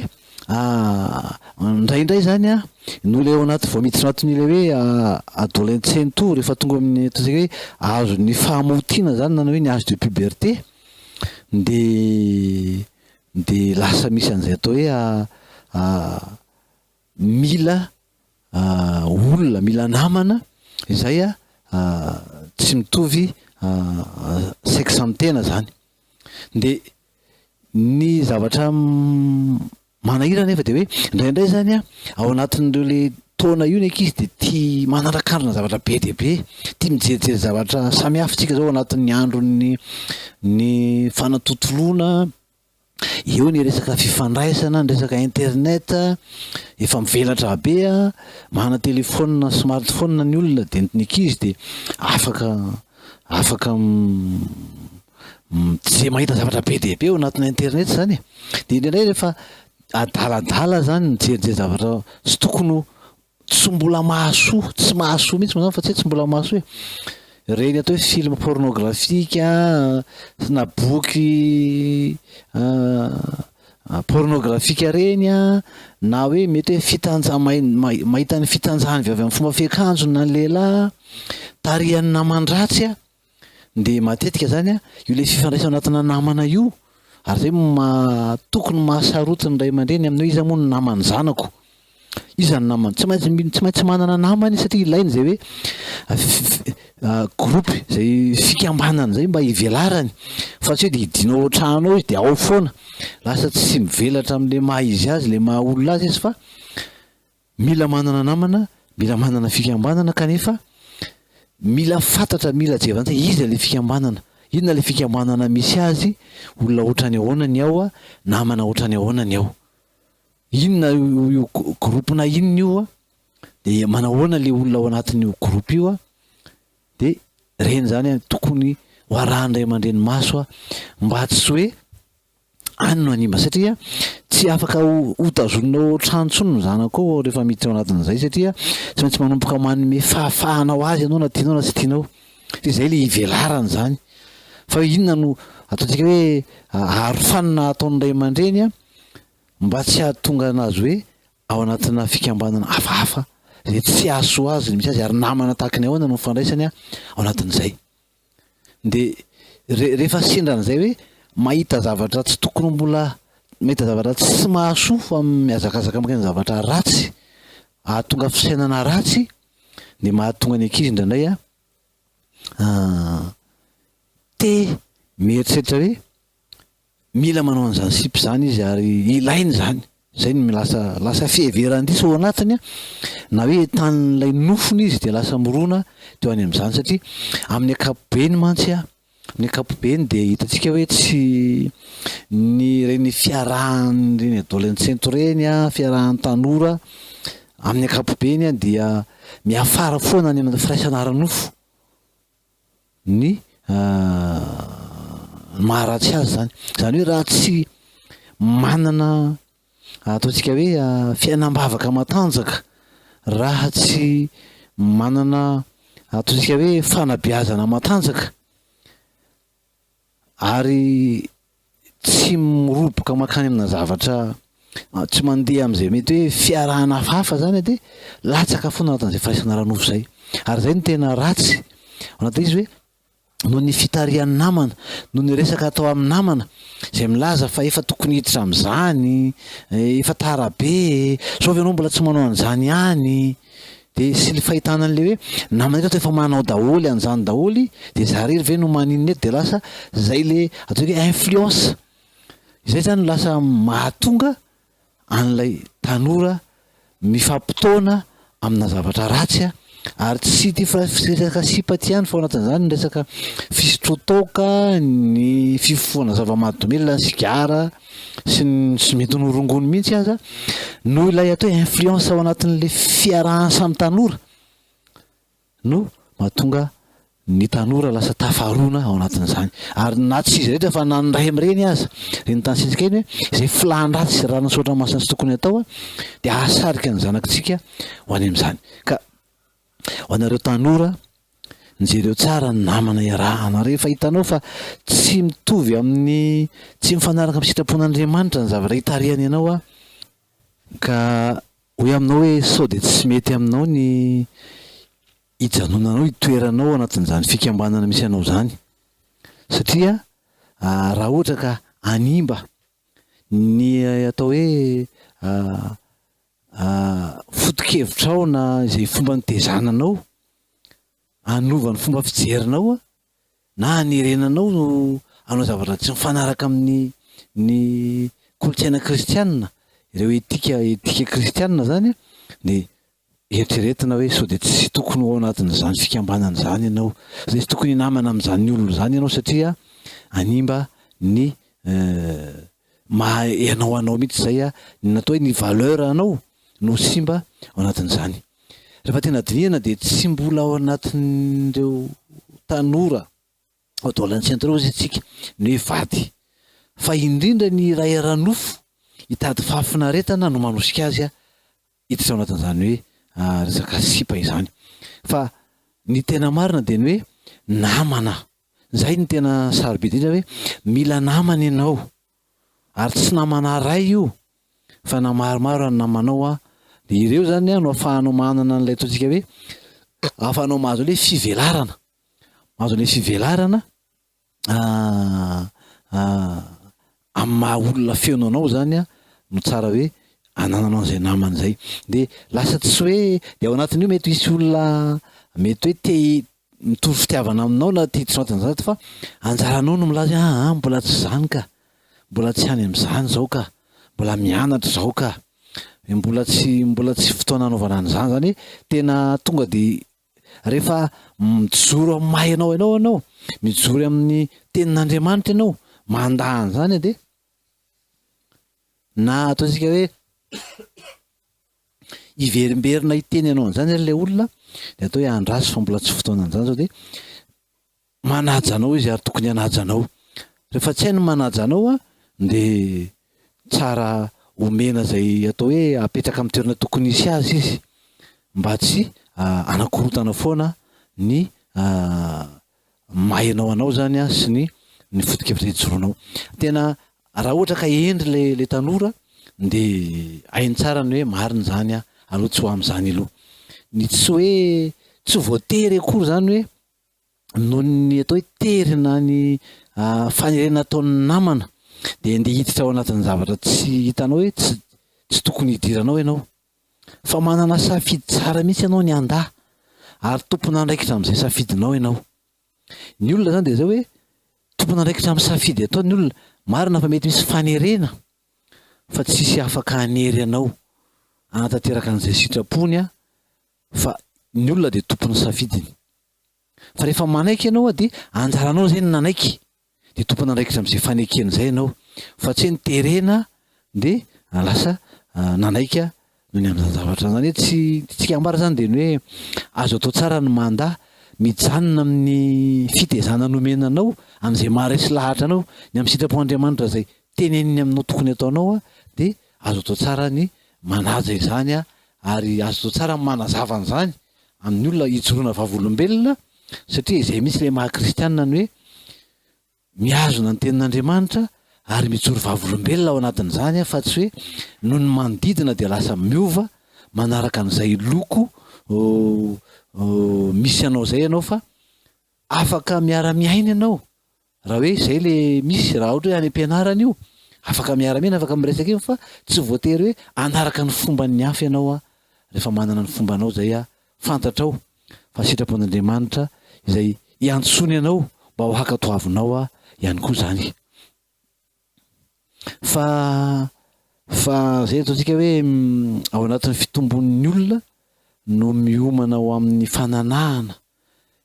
indraindray zany no le ao anaty vao miditra anatin'ile hoe adolescente rehefa tonga amin'ny ataontsika hoe azo ny fahamotiana zany na hoe ny âge de puberté de lasa misy an'izay atao hoe mila olona, mila namana izay tsy mitovy sexe amin'ny tena zany. De ny zavatra manahirana nefa de hoe indraindray zany ao anatin'ireo le taona io ny ankizy de tia manandrakandrana zavatra be dia be, tia mijerijery zavatra samihafa tsika zao anatin'ny andron'ny fanatontoloana. Eo ny resaka fifandraisana, ny resaka internet efa mivelatra be mana telefôna, smartphone ny olona de ny ankizy de afaka tsy mahita zavatra be dia be ao anatin'ny internet zany. De indraindray rehefa adaladala zany mijerijery zavatra tsy tokony tsy mbola mahasoa, tsy mahasoa mihitsy moa zany fa tsy hoe tsy mbola mahasoa reny atao hoe film pornografika na boky pornografika reny na hoe mety hoe mahita ny fitanjahany avy amin'ny fomba fiakanjo na ny lehilahy tarihany namandratsy de matetika zany io le fifandraisana anatina namana io ary zay tokony mahasarotiny ny ray aman-dreny amin'io izy moa ny namany zanako. Izy zany namany tsy maintsy manana namany satria ilainy zay hoe gropy zay fikambanana zay mba hivelarany fa tsy hoe de hidinao trano ao izy de ao foana lasa tsy mivelatra am'le maha izy azy le maha olona azy izy fa mila manana namana mila manana fikambanana kanefa mila fantatra mila jevana izy le fikambanana inona le fikambanana misy azy olona ohatrany ahoanany ao a namana ohatrany ahoanany ao inona io gropy na inona io a de manahoana le olona ao anatin'io gropy io a de reny zany a tokony ho arahandray aman-dreny maso a mba tsy hoe anino animba satria tsy afaka hotazonao tranontsony ny zanako ao rehefa miditra ao anatin'izay satria tsy maintsy manomboka manome fahafahanao azy ianao na tianao na tsy tianao de zay le hivelarany zany fa inona no ataontsika hoe arofanina ataon'ny ray aman-dreny a mba tsy ahatonga anazy hoe ao anatina fikambanana hafahafa zay tsy aso azy misy azy ary namana tahaka ny ahoana no fandraisany a ao anatin'izay de rehefa sendran'izay hoe mahita zavatra tsy tokony mbola mahita zavatra tsy mahasofo miazakazaka am'kany zavatra ratsy ahatonga fisainana ratsy de mahatonga ny ankizy indraindray a te mieritreritra hoe mila manao an'izany sipy zany izy ary ilainy zany zay no lasa fiheveran-diso ao anatiny a na hoe tanin'ilay nofony izy de lasa mirona teo any am'izany satria amin'ny ankapobeny mantsy a amin'ny ankapobeny de hitantsika hoe tsy ny reny fiarahany reny adolescente reny a fiarahan'ny tanora amin'ny ankapobeny a dia miafara foana any amin'ny firaisanara-nofo ny maharatsy azy zany zany hoe raha tsy manana ataontsika hoe fiainam-bavaka matanjaka raha tsy manana ataontsika hoe fanabeazana matanjaka ary tsy miroboka makany amina zavatra tsy mandeha am'izay mety hoe fiarahana hafahafa zany de latsaka foana anatin'izay firaisanara-nofo zay ary zay no tena ratsy anatao izy hoe noho ny fitarihan'ny namana noho ny resaka atao amin'ny namana zay milaza fa efa tokony hiditra am'izany efa tarabe saovy ianao mbola tsy manao an'izany ihany de sy le fahitana an'le hoe namana eto efa manao daholy an'izany daholy de zarery ve no maninona eto de lasa zay le atao hoe influence izay zany lasa mahatonga an'ilay tanora mifampitoana amina zavatra ratsy a ary tsy ty resaka sipaty ihany fa ao anatin'izany ny resaka fisotrotoka ny fifofoana zava-mahadomelona ny sigara sy mety norongony mihitsy aza no ilay atao hoe influence ao anatin'le fiarahany samy tanora no mahatonga ny tanora lasa tafarona ao anatin'izany ary na tsy izy rehetra fa nanoray am'ireny aza reny tanysitsika iny hoe zay filan-dratsy sy raha nasotra masina tsy tokony atao a de ahasarika ny zanakitsika ho any am'izany ka ho anareo tanora nijereo tsara ny namana iarahana rehefa hitanao fa tsy mitovy amin'ny tsy mifanaraka amin'ny sitrapon'Andriamanitra ny zavatra hitarihany ianao a ka hoe aminao hoe sao de tsy mety aminao ny hijanonanao hitoeranao anatin'izany fikambanana misy anao zany satria raha ohatra ka animba ny atao hoe foto-kevitrao na izay fomba nitezananao anova ny fomba fijerinao a na anirenanao no anao zavatra tsy mifanaraka amin'ny ny kolotsaina kristianina ireo etika kristianina zany a de eritreretina hoe sao de tsy tokony ao anatin'izany fikambanana zany ianao zay tsy tokony namana am'izany olono zany ianao satria animba ny maha ianao anao mihitsy zay a natao hoe ny valeur anao no simba ao anatin'izany rehefa tena dinihana de tsy mbola ao anatin'ireo tanora adolescente reo zay tsika ny hoe vady fa indrindra ny ray ara-nofo hitady fahafinaretana no manosika azy a hiditra ao anatin'izany hoe resaka sipa izany fa ny tena marina de ny hoe namana zay ny tena sarobe indrindra hoe mila namana ianao ary tsy namana ray io fa na maromaro any namanao a de ireo zany a no ahafahanao manana an'ilay ataontsika hoe ahafahanao mahazo an'le fivelarana mahazo an'le fivelarana amin'ny maha olona feonao anao zany a no tsara hoe anananao an'izay namana zay de lasa tsy hoe de ao anatin'io mety hisy olona mety hoe mitory fitiavana aminao na tiditra anatin'izany fa anjaranao no milaza mbola tsy zany ka, mbola tsy hany am'izany zao ka, mbola mianatra zao ka, mbola tsy fotoana anaovana an'izany zany tena tonga de rehefa mijoro amin'ny mahay anao mijoro amin'ny tenin'Andriamanitra ianao mandany zany de na ataontsika hoe iverimberina iteny ianao an'izany le olona de atao hoe andraso fa mbola tsy fotoana an'izany zao de manaja anao izy ary tokony hanaja anao. Rehefa tsy hainy manaja anao de tsara omena zay atao hoe apetraka amin'ny toerana tokony hisy azy izy mba tsy anakorotana foana ny mahainao anao zany sy ny foto-kevitra ijoroanao. Tena raha ohatra ka endry le tanora de hainy tsara ny hoe marina zany aloha tsy ho am'izany aloha. Ny tsy hoe tsy voatery akory zany hoe noho ny atao hoe tery na ny fanerena ataon'ny namana de andeha hiditra ao anatin'ny zavatra tsy hitanao hoe tsy tokony hidiranao ianao. Fa manana safidy tsara mihitsy ianao ny andahy ary tompona andraikitra am'izay safidinao ianao. Ny olona zany de zao hoe tompona andraikitra am'safidy atao ny olona, marina fa mety misy fanerena fa tsisy afaka hanery anao anatanteraka an'izay sitrapony fa ny olona de tompony safidiny. Fa rehefa manaiky ianao de anjaranao zay ny nanaiky de tompona andraikitra am'izay fanekeny zay ianao fa tsy ny terena de lasa nanaika noho ny am'izany zavatra zany. Tsy tsika ambara zany de ny hoe azo atao tsara ny mandahy mijanona amin'ny fitezana nomenanao am'izay maharesy lahatra anao ny amin'ny sitrapon'Andriamanitra zay teneniny aminao tokony ataonao de azo atao tsara ny manaja izany ary azo atao tsara ny manazava an'izany amin'ny olona hijoroana vavolombelona satria izay mihitsy le maha-kristianina ny hoe miazona ny tenin'Andriamanitra ary mijoro vavolombelona ao anatin'izany fa tsy hoe noho ny manodidina de lasa miova manaraka an'izay loko misy anao zay ianao fa afaka miara-miaina ianao raha hoe zay le misy raha ohatra hoe any am-pianarana io afaka miara-miaina afaka miresaka io fa tsy voatery hoe anaraka ny fomban'ny hafa ianao rehefa manana ny fombanao zay fantatrao fa sitrapon'Andriamanitra izay iantsony anao mba ho hakatoavinao ihany koa zany. Fa zay ataontsika hoe ao anatin'ny fitombon'ny olona no miomana ao amin'ny fananahana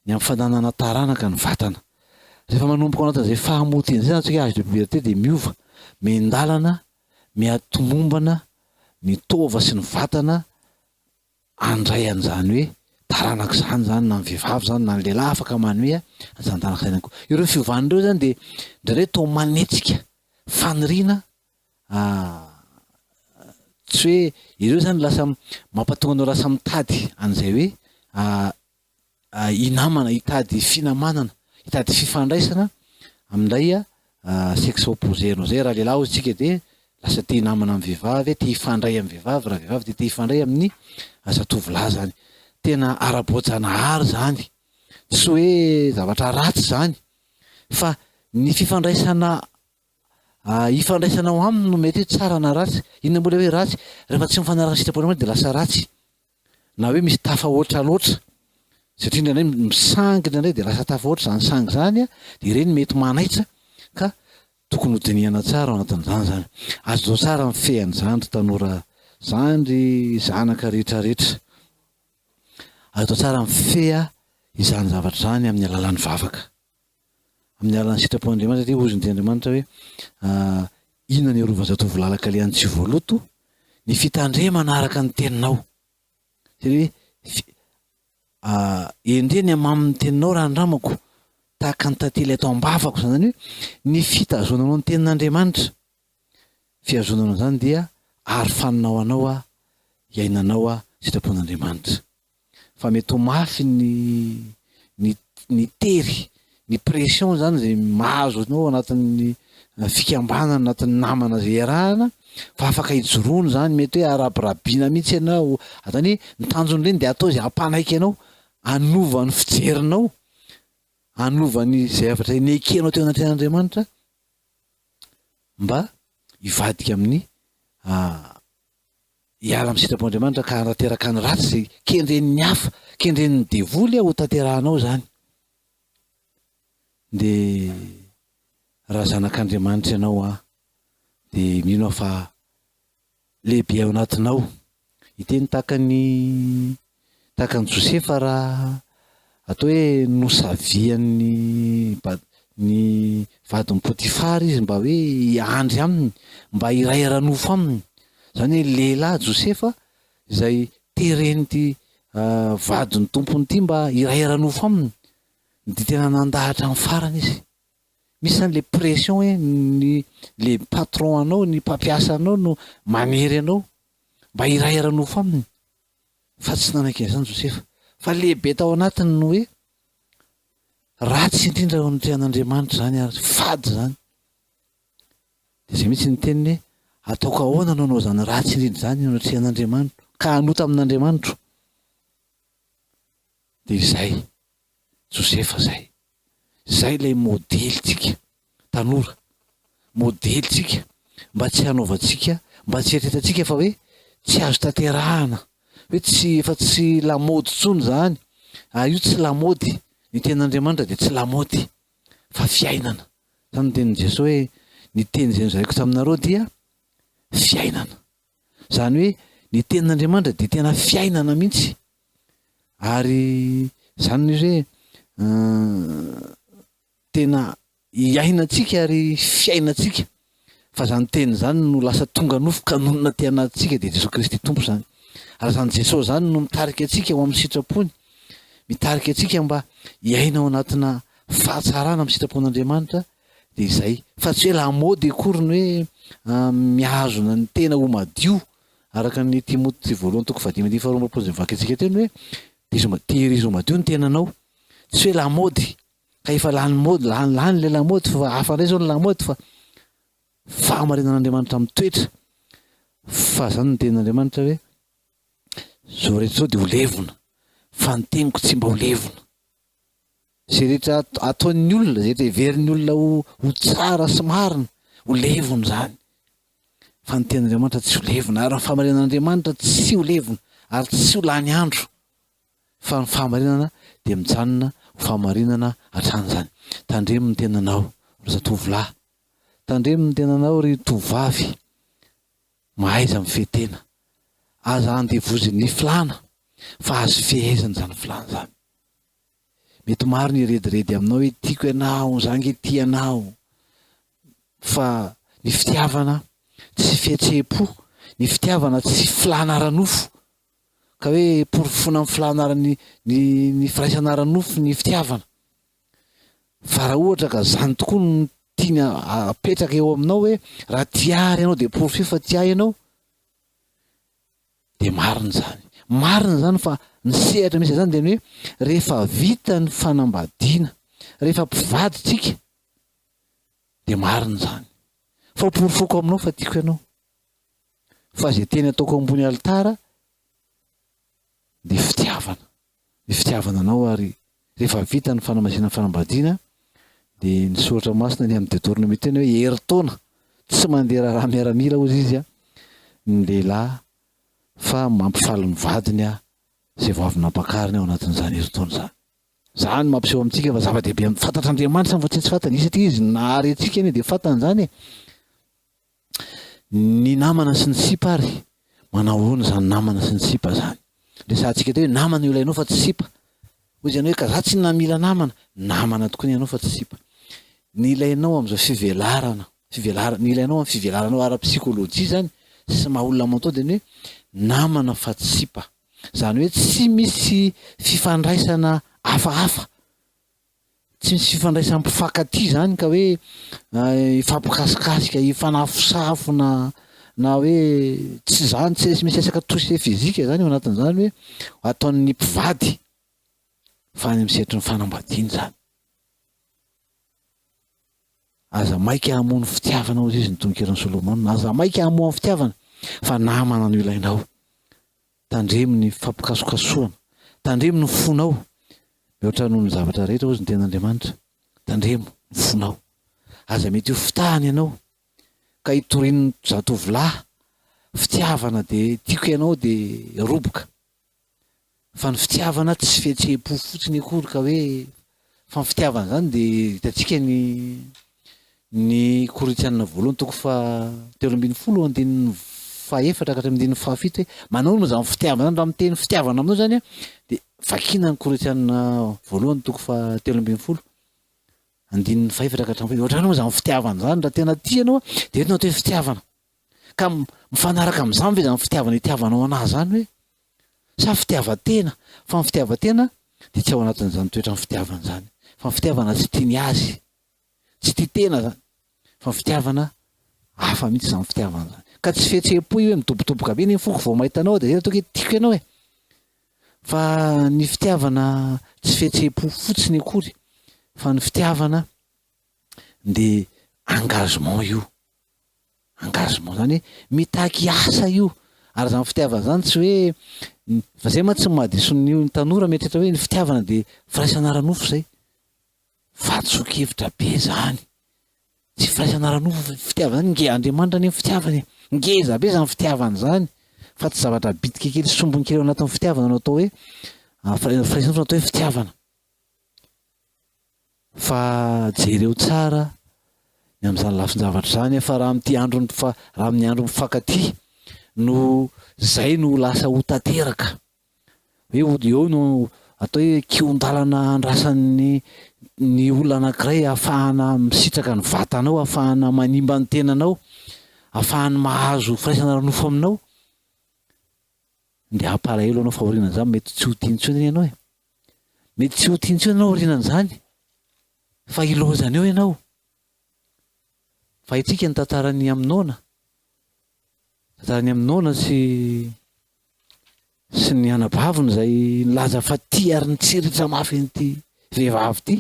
ny amin'ny fananana taranaka ny vatana. Rehefa manomboka ao anatin'izay fahamoteny zay antsika age de puberté de miova miandalana miatomombana ny tova sy ny vatana andray an'izany hoe taranaka zany na ny vehivavy zany na ny lehilahy afaka manome an'izany taranaka zany koa. Ireo fiovan'ireo zany de ndraindray tao manetsika faniriana tsy hoe ireo zany lasa mampatonga anao lasa mitady an'izay hoe inamana hitady finamanana hitady fifandraisana amin'ilay sexe opposé anao zay raha lehilahy ozy tsika de lasa te hinamana amin'ny vehivavy te hifandray amin'ny vehivavy raha vehivavy de te hifandray amin'ny zatovolahy zany. Tena ara-boajanahary zany tsy hoe zavatra ratsy zany fa ny fifandraisana ifandraisanao aminy no mety hoe tsara na ratsy. Inona mbola hoe ratsy rehefa tsy mifanaraka ny sitrapon'Andriamanitra de lasa ratsy na hoe misy tafahoatra loatra satria indraindray misangy indraindray de lasa tafahoatra zany sangy zany de ireny mety manaitra ka tokony ho dinihana tsara ao anatin'izany zany. Azo zao tsara ny fean'izandry tanora zandry zanaka rehetrarehetra azo atao tsara ny fea izany zavatra zany amin'ny alalan'ny vavaka amin'ny alalan'ny sitrapon'Andriamanitra satria ozy ny Andriamanitra hoe inona ny arova zatovolahy kaliany tsy voaloto ny fitandremana araka ny teninao satria endreny amamin'ny teninao raha andramako tahaka ny tantely atao ambavako zany hoe ny fitazonanao ny tenin'Andriamanitra fiazonanao zany dia ary faninao anao iainanao sitrapon'Andriamanitra. Fa mety ho mafy ny tery ny pression zany zay mahazo anao anatin'ny fikambanana anatin'ny namana zay iarahana fa afaka hijoroany zany mety hoe arabirabiana mihitsy ianao atany ny tanjon'ireny de atao zay hampanaiky anao anova ny fijerinao anova ny zay zavatra nekenao teo anatin'Andriamanitra mba hivadika amin'ny hiala amin'ny sitrapon'Andriamanitra ka hanateraka ny ratsy zay kendren'ny hafa kendren'ny devoly ho tanterahanao zany. de raha zanak'Andriamanitra ianao de mino aho fa lehibe ao anatinao. Iteny tahakany Josefa raha atao hoe nosavian'ny ny vadin'ny Potifara izy mba hoe hiandry aminy, mba hiray ara-nofo aminy. Zany hoe lehilahy Josefa izay tereny ty vadin'ny tompony ty mba hiray ara-nofo aminy, de tena nandahatra amin'ny farany izy. Misy zany le pression hoe le patron anao, ny mpampiasa anao no manery anao mba hiray ara-nofo aminy. Fa tsy nanak'izany Josefa, fa lehibe tao anatiny no hoe ratsy indrindra ao an'Andriamanitra zany ary fady zany. De zay mihitsy ny teniny hoe ataoko ahoana nanao zany ratsy indrindra zany ao an'Andriamanitra ka hanota amin'Andriamanitra. De izay Josefa zay lay modelitsika tanora, modelitsika mba tsy hanaovantsika, mba tsy eritreretantsika fa hoe tsy azo tanterahana, hoe tsy lamody tsony zany. Io tsy lamody, ny ten'Andriamanitra de tsy lamody fa fiainana. Zany ny tenin' Jesosy hoe ny teny zay nozaraiko taminareo dia fiainana. Zany hoe ny tenin'Andriamanitra de tena fiainana mihitsy. Ary zany izy hoe tena iainantsika ary fiainantsika. Fa zany teny zany no lasa tonga nofo kanonina ty anatintsika de Jesosy Kristy tompo zany. Ary zany Jesosy zany no mitarika atsika ho amin'ny sitrapony, mitarika atsika mba hiaina ao anatina fahatsarana amin'ny sitrapon'Andriamanitra. De izay fa tsy hoe lamody akory ny hoe mihazona ny tena ho madio, araka ny Timothée voalohany toko 5:12 mivaky atsika teny hoe tehirizy ho madio ny tenanao. Tsy hoe lamody ka efa lany mody, lany le lamody fa hafa ndray zao ny lamody, fa fahamarinan'Andriamanitra mitoetra. Fa zany ny tenin'Andriamanitra hoe zao rehetra zao de ho levona, fa ny teniko tsy mba ho levona. Zay rehetra ataon'ny olona, zay rehetra heverin'ny olona ho tsara sy marina, ho levona zany. Fa ny tenin'Andriamanitra tsy ho levona, ary ny fahamarinan'Andriamanitra tsy ho levona, ary tsy ho lany andro. Fa ny fahamarinana de mijanona ho fahamarinana hatrany zany. Tandremo ny tenanao ry zatovolahy, tandremo ny tenanao ry tovavy, mahaiza mifehy tena, aza andevozy ny filana fa azo fehezana zany filana zany. Mety maro ny rediredy aminao hoe tiako ianao, zangy ty anao, fa ny fitiavana tsy fihetseham-po, ny fitiavana tsy filana ara-nofo, ka hoe porofona amin'ny filana ny firaisana ara-nofo ny fitiavana. Fa raha ohatra ka zany tokoa no tiana apetraka eo aminao hoe raha tiary ianao de porofo fa tiay ianao, de marina zany. Marina zany fa ny sehatra misy zany de ny hoe rehefa vita ny fanambadiana, rehefa mpivady tsika de marina zany. Fa porofoko aminao fa tiako ianao. Fa zay teny ataoko ambony alitara de fitiavana. Ny fitiavana anao ary rehefa vita ny fanamasinana ny fanambadiana de ny soratra masina ny amin'ny Deutéronome teny hoe herintaona tsy mandeha raha miaramila ozy izy ny lehilahy fa mampifaly ny vadiny zay vao avy nampakariny ao anatin'izany herintaona zany. Zany mampiseho amintsika fa zava-dehibe amin'ny fantatr'Andriamanitra fa tsy fantany satria izy nahary atsika eny de fantany zany. Ny namana sy ny sipa ary manao ahoana zany namana sy ny sipa zany. Resantsika teo hoe namana io ilainao fa tsy sipa. Hoy ianao hoe ka za tsy namila namana tokoa ny ianao fa tsy sipa. Ny ilainao amin'izao fivelarana, ny ilainao amin'ny fivelaranao ara-psikôlôjia zany sy maha olona manao de ny hoe namana fa tsy sipa. Zany hoe tsy misy fifandraisana hafahafa, tsy misy fifandraisana mpifankatia zany ka hoe ifampikasikasika, ifanafosafo na hoe tsy zany, tsy misy resaka toucher physique zany ao anatin'izany hoe ataon'ny mpivady fa ny misetry ny fanambadiany zany. Aza maika hamono fitiavana ozy izy ny tononkerin'ny Solomona, aza maika hamono fitiavana fa namana no ilainao. Tandremo ny fampikasokasoana, tandremo ny fonao, mihoatra noho ny zavatra rehetra ozy ny ten'Andriamanitra, tandremo ny fonao. Aza mety ho fitahany ianao ka hitorian'ny zatovolahy fitiavana de tiako ianao de roboka, fa ny fitiavana tsy fihetseham-po fotsiny akory ka hoe fa ny fitiavana zany de hitatsika ny korotsianina voalohany toko fa 13 andininy faefatra ka hatramin'ny fahafito hoe manao moa zany fitiavana zany raha miteny fitiavana aminao zany a de vakina ny korotsianina voalohany toko fa 13 andininy faefatra ka hatramin'ny ohatrany moa zany fitiavana zany raha tena tianao de entinao atao hoe fitiavana ka mifanaraka amin'izany ve zany fitiavana itiavanao anazy zany hoe sa fitiavan-tena fa ny fitiavan-tena de tsy ao anatin'izany toetra ny fitiavana zany fa ny fitiavana tsy tiany azy tsy tia tena zany fa ny fitiavana hafa mihitsy zany fitiavana zany ka tsy fihetseham-po hoe midobodoboka be ny foko vao mahita anao de zay atao hoe tiako ianao e fa ny fitiavana tsy fihetseham-po fotsiny akory fa ny fitiavana de engagement io engagement zany hoe mitaky asa io ary zany fitiavana zany tsy hoe fa zay ma tsy mahadison'ny tanora mieritreritra hoe ny fitiavana de firaisana ranofo zay fatsokevitra be zany tsy firaisana ranofo fitiavana zany nge Andriamanitra ny fitiavana ngeza be zany fitiavana zany fa tsy zavatra bitika kely sombony kely ao anatin'ny fitiavana no atao hoe firaisana natao hoe fitiavana fa jereo tsara ny amin'izany lafin-javatra zany fa raha amin'ity andro fa raha amin'ny andro mifankaty no zay no lasa ho tanteraka hoe eo no atao hoe kiondalana andrasan'ny ny olona anankiray ahafahana misitraka ny vatanao ahafahana manimba ny tenanao ahafahany mahazo firaisana ranofo aminao de hampalahelo anao fa orinan'izany mety tsy ho tiantsony ianao e mety tsy ho tiantsony ianao orinan'izany fa ilozany eo ianao fa itsika ny tantarany aminona tantarany aminona sy ny anabaviny zay nilaza fa ty ary nitsiritra mafy an'ity vehivavy ty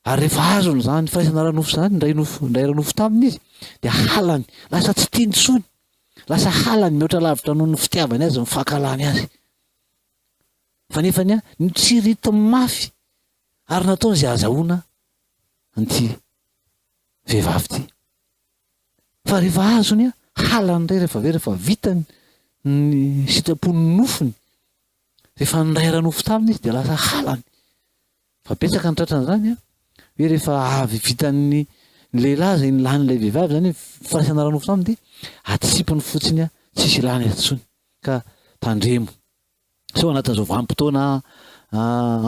ary rehefa azony zany firaisana ranofo zany ndray ranofo taminy izy de halany lasa tsy tiantsony lasa halany mihoatra lavitra noho ny fitiavany azy mifankalany azy fa nefany a nitsirity mafy ary nataony zay azahoana an'ity vehivavy ty fa rehefa azony a halany ray rehefa vitany ny sitrapony nofony rehefa nray ranofo taminy izy de lasa halany fa betsaka ny tratrany zany a hoe rehefa avy vitan'ny lehilahy zay nylany'ilay vehivavy zany firaisana ranofo taminy de atsipony fotsiny a tsisy ilany azy tsony ka tandremo so anatin'izao vanim-potoana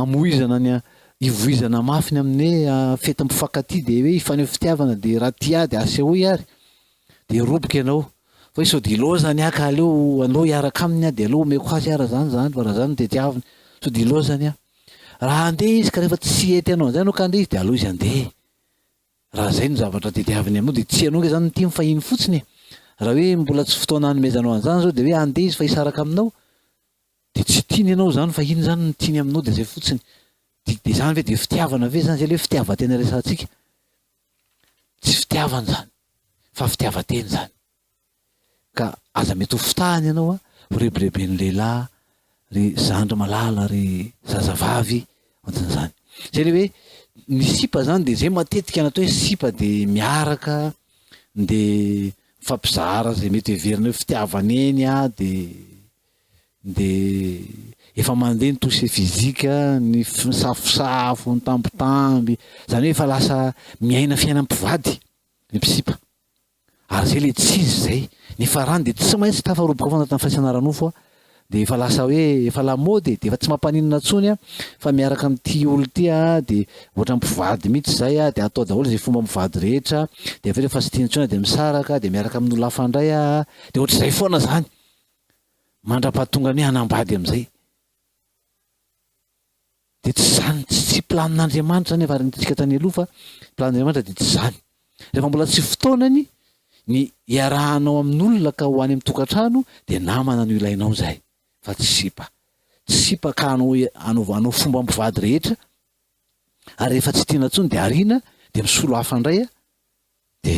amoizana ny ivoizana mafiny amin'ny fety mpifankaty de hoe ifaneo fitiavana de raha tia de asehoy ary de roboka ianao fa sao de ilozany aka aleo anao hiaraka aminy a de aleo omeko azy ara zany fa raha zany de tiaviny sao de ilozany a raha andeha izy ka rehefa tsy ety anao zay anao ka andeha izy de aleo izy andeha raha zay no zavatra tediaviny aminao de tsy anao nge zany ty mifahiny fotsiny raha hoe mbola tsy fotoana hanomezanao an'izany zao de hoe andeha izy fa hisaraka aminao de tsy tiany ianao zany fa iny zany no tiany aminao de zay fotsiny de zany ve de fitiavana ve zany zay le fitiavan-tena resantsika tsy fitiavana zany fa fitiavan-tena zany ka aza mety ho fitahany ianao a ho rebireben' lehilahy ry zandry malala ry zazavavy ohatrany zay le hoe ny sipa zany de zay matetika natao hoe sipa de miaraka de mifampizara zay mety heverina hoe fitiavana eny a de efa mandeha ny toucher physique ny misafosafo ny tambitamby zany hoe efa lasa miaina fiainam-pivady ny mpisipa ary zay le tsizy zay ny farany de tsy maintsy tafaroboka fa anatin'ny firaisana ranofo a de efa lasa hoe efa lamody de efa tsy mampaninona tsony a fa miaraka amin'ity olo ty a de ohatra mpivady mihitsy zay a de atao daholo zay fomba mivady rehetra de avy rehefa sy tiantsona de misaraka de miaraka amin'olo hafa ndray a de ohatr'izay foana zany mandra-pahatonga ny hanambady am'izay de tsy zany tsy planin'Andriamanitra zany avarintsika tany aloha fa planin'Andriamanitra de tsy zany rehefa mbola tsy fotoanany ny iarahanao amin'olona ka ho any amin'ny tokantrano de namana no ilainao zay fa tsy sipa ka anao fomba mpivady rehetra ary rehefa tsy tiana tsony de arina de misolo hafa ndray a de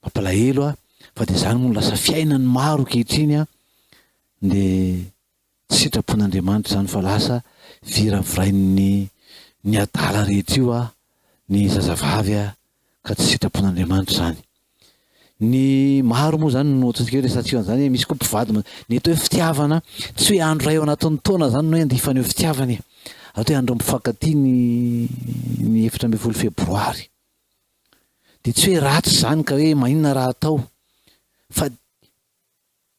mampalahelo a fa de zany mono lasa fiainany maro kehitriny a de tsy sitrapon'Andriamanitra zany fa lasa viravirain'ny ny adala rehetra io a ny zazavavy a ka tsy sitrapon'Andriamanitra zany ny maro moa zany no ohatsika hoe resantsika zany misy koa mpivady ny atao hoe fitiavana tsy hoe andro ray ao anatin'ny taona zany no hoe andeha hifaneo fitiavany raha toe andro mifankatia ny 14 febroary de tsy hoe ratsy zany ka hoe maninona raha atao fa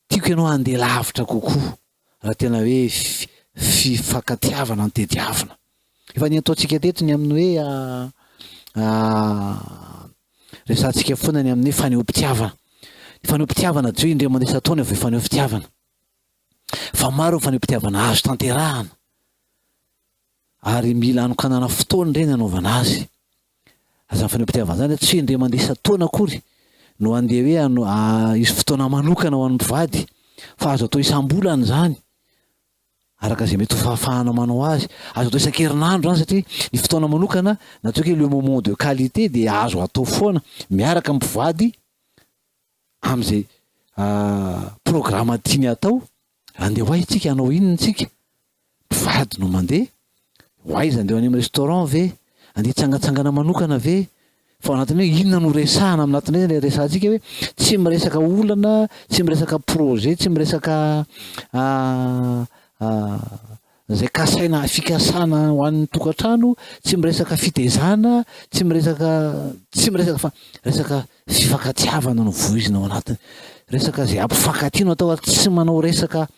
tiako ianao andeha lavitra kokoa raha tena hoe fifankatiavana no tediavina. Efa ny ataontsika teto ny amin'ny hoe resantsika foana ny amin'ny fanehoam-pitiavana. Ny fanehoam-pitiavana tsy hoe indray mandeha isan-taona vao fanehoam-pitiavana. Fa maro ny fanehoam-pitiavana azo tanterahana. Ary mila anokanana fotoana ireny anaovana azy. Aza ny fanehoam-pitiavana zany tsy hoe indray mandeha isan-taona akory no andeha hoe isy fotoana manokana ho an'ny mpivady fa azo atao isam-bolana zany. Araka izay mety ho fahafahana manao azy. Azo atao isan-kerinandro zany satria ny fotoana manokana natao hoe le moment de qualité de azo atao foana miaraka amin'ny mpivady amin'izay programme tiany atao. Andeha hoay tsika hanao inona tsika? Mpivady no mandeha. Hoaiza andeha any amin'ny restaurant ve? Andeha hitsangatsangana manokana ve? Fa ao anatin'ny hoe inona no resahana amin'ny anatin'izay le resahantsika hoe tsy miresaka olana, tsy miresaka projet, tsy miresaka zay kasaina fikasana ho an'ny tokantrano, tsy miresaka fitezana, tsy miresaka fa resaka fifankatiavana no voizina ao anatiny. Resaka zay ampifankatia no atao ary tsy manao resaka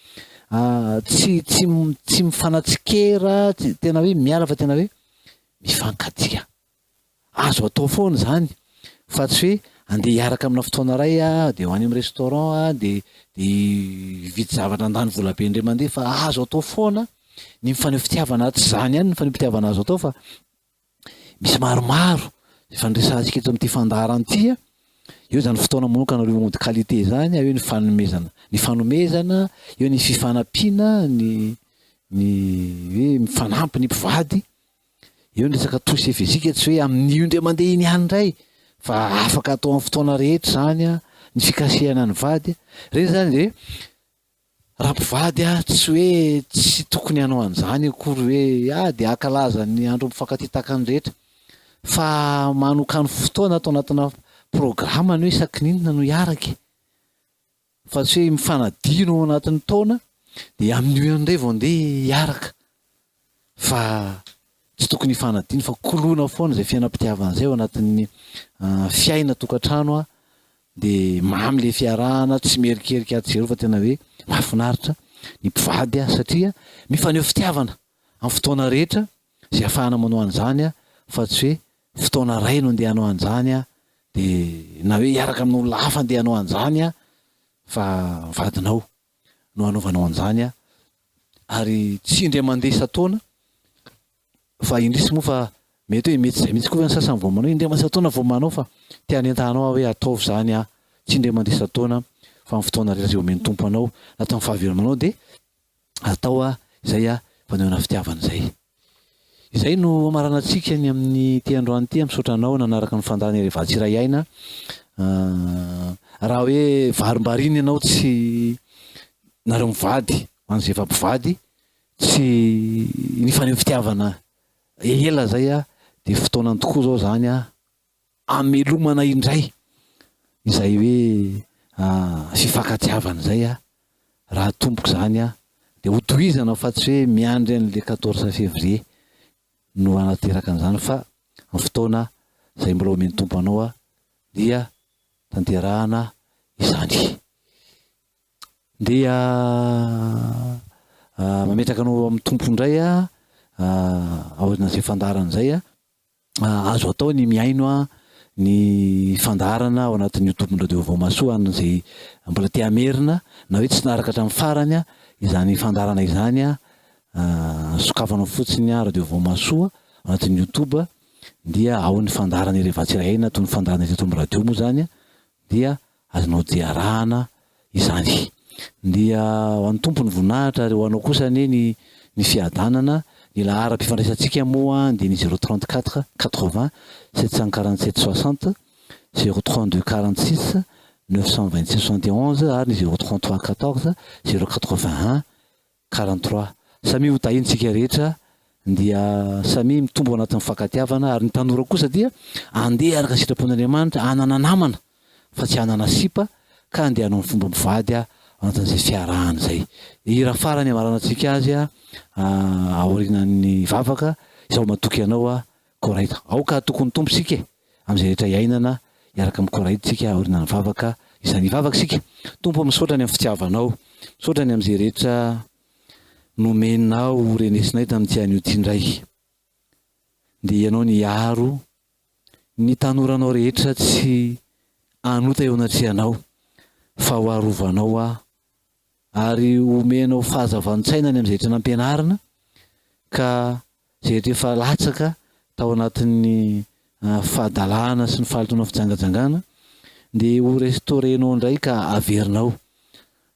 tsy mifanatsikera, tena hoe miala fa tena hoe mifankatia. Azo atao foana zany fa tsy hoe andeha hiaraka amina fotoana ray de ho any amin'ny restaurant de vidy zavatra andany vola be indray mandeha fa azo atao foana ny mifaneho-fitiavana tsy zany ihany ny faneho-pitiavana azo atao fa misy maromaro efa niresahantsika eto amin'ity fandarana ity eo zany fotoana manokana le moment de qualité zany, eo ny fanomezana, eo ny fifanampiana, ny hoe mifanampy ny mpivady, eo ny resaka tosy fizika tsy hoe amin'io indray mandeha iny ihany indray fa afaka atao amin'ny fotoana rehetra zany ny fikasehana ny vady. Reny zany de raha mpivady tsy hoe tsy tokony hanao an'izany akory hoe de akalaza ny andro mifankatia tahaka ny rehetra fa manokany fotoana atao anatina programme ny hoe isakin'inona no hiaraka fa tsy hoe mifanadino ao anatin'ny taona de amin'io indray vao andeha hiaraka fa tsy tokony hifanadino fa koloana foana zay fiainam-pitiavana zay ao anatin'ny fiaina tokantrano de mamy le fiarahana tsy merikerika aty zero fa tena hoe mahafinaritra ny mpivady satria mifaneho fitiavana amin'ny fotoana rehetra zay ahafahana manao an'izany fa tsy hoe fotoana ray no andeha hanao an'izany de na hoe hiaraka amin'olona hafa andeha hanao an'izany fa vadinao no hanaovanao an'izany ary tsy indray mandeha isan-taona fa indrisy moa fa mety hoe mety zay mitsy koa ny sasany vao manao indray mandeha isan-taona vao manao fa tiany entahanao hoe ataovy zany tsy indray mandeha isan-taona fa amin'ny fotoana rehetra zay omeny tompo anao natao fahavelomanao de atao izay fanehoana fitiavana zay. Izay no amarana antsika ny amin'ny ty androany ty misaotra anao nanaraka ny fandarana Rehevatsy iray aina. Raha hoe varimbariny ianao tsy nareo mivady an'izay efa mpivady tsy ny faneho fitiavana ela zay de fotoanany tokoa zao zany amelomana indray izay hoe fifankatiavana zay raha tomboka zany de hotohizana fa tsy hoe miandry an'le 14 février no anateraka an'izany fa amin'ny fotoana zay mbola omeny tompo anao dia tanterahana izany. Dia mametraka anao amin'ny tompo indray aorin'izay fandarana zay azo atao ny miaino ny fandarana ao anatin'ny YouTube radio Vomasoa an'izay mbola te amerina na hoe tsy naraka hatramin'ny farany izany fandarana izany sokafanao fotsiny radio Vomasoa anatin'ny YouTube dia ao ny fandarana Rehevatsy iray aina toy ny fandarana eto amin'ny radio moa zany dia azonao diarahana izany. Dia ho an'ny tompony voninahitra ary ho anao kosa ny fiadanana ny lahara-pifandraisantsika moa dia ny 034 80 747 60 032 46 926 71 ary ny 033 14 081 43. Samy ho tahintsika rehetra dia samy mitombo anatin'ny fankatiavana ary ny tanora kosa dia andeha araka sitrapon'Andriamanitra anana namana fa tsy anana sipa ka andeha hanao ny fomba mivady ao anatin'izay fiarahana zay. I raha farany amaranantsika azy aorinan'ny vavaka izao matoky anao koraita. Aoka tokony tompo sika am'izay rehetra iainana iaraka amin'ny koraitsika aorinan'ny vavaka isan'ny vavaka sika. Tompo misaotrany amin'ny fitiavanao, misaotrany am'izay rehetra nomenao renesinay tamin'ny tian'io tiandray. De ianao niaro ny tanoranao rehetra tsy anota eo anatrianao fa ho arovanao ary omenao fahazavan-tsainany am'izay rehetra nampianarana ka zay rehetra efa latsaka tao anatin'ny fahadalana sy ny fahalotoana fijangajangana de ho restaurenao indray ka averinao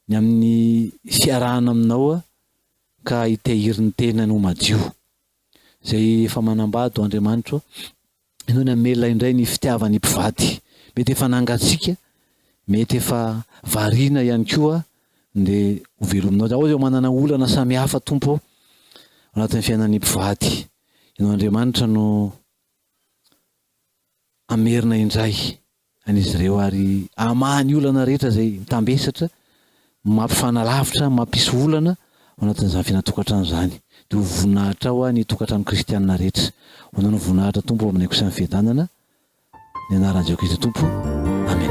ny amin'ny fiarahana aminao ka hitahirin'ny tenany ho madio. Zay efa manambady Andriamanitra ianao ny amelona indray ny fitiavany mpivady. Mety efa nangatsika, mety efa variana ihany koa de ho velominao. Ao zao manana olana samy hafa tompo ao anatin'ny fiainan'ny mpivady. Ianao Andriamanitra no amerina indray an'izy ireo ary amany olana rehetra zay mitambesatra, mampifanalavitra, mampisy olana ao anatin'izany fiainatokantrano zany. De ho voninahitra ao ny tokantrano kristianina rehetra. Hoanao no voninahitra tompo aminay kosa ny fiadanana ny anaran'i Jehovah Kristy tompo. Amen.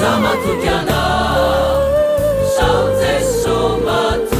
Sama tu kiana, sauze soma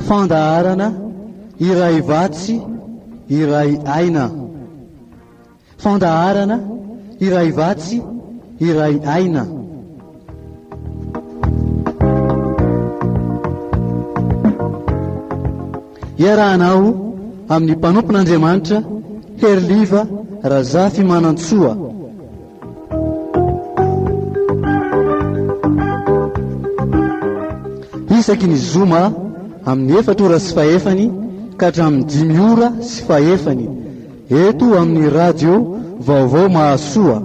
fandaharana iray vatsy iray aina. Fandaharana iray vatsy iray aina. Iarahanao amin'ny mpanompon'Andriamanitra Herliva Razafy Manantsoa. Isaky ny zoma amin'ny 4 ora sy fahefany ka hatramin'ny 5 ora sy fahefany eto amin'ny radio Vaovao Mahasoa.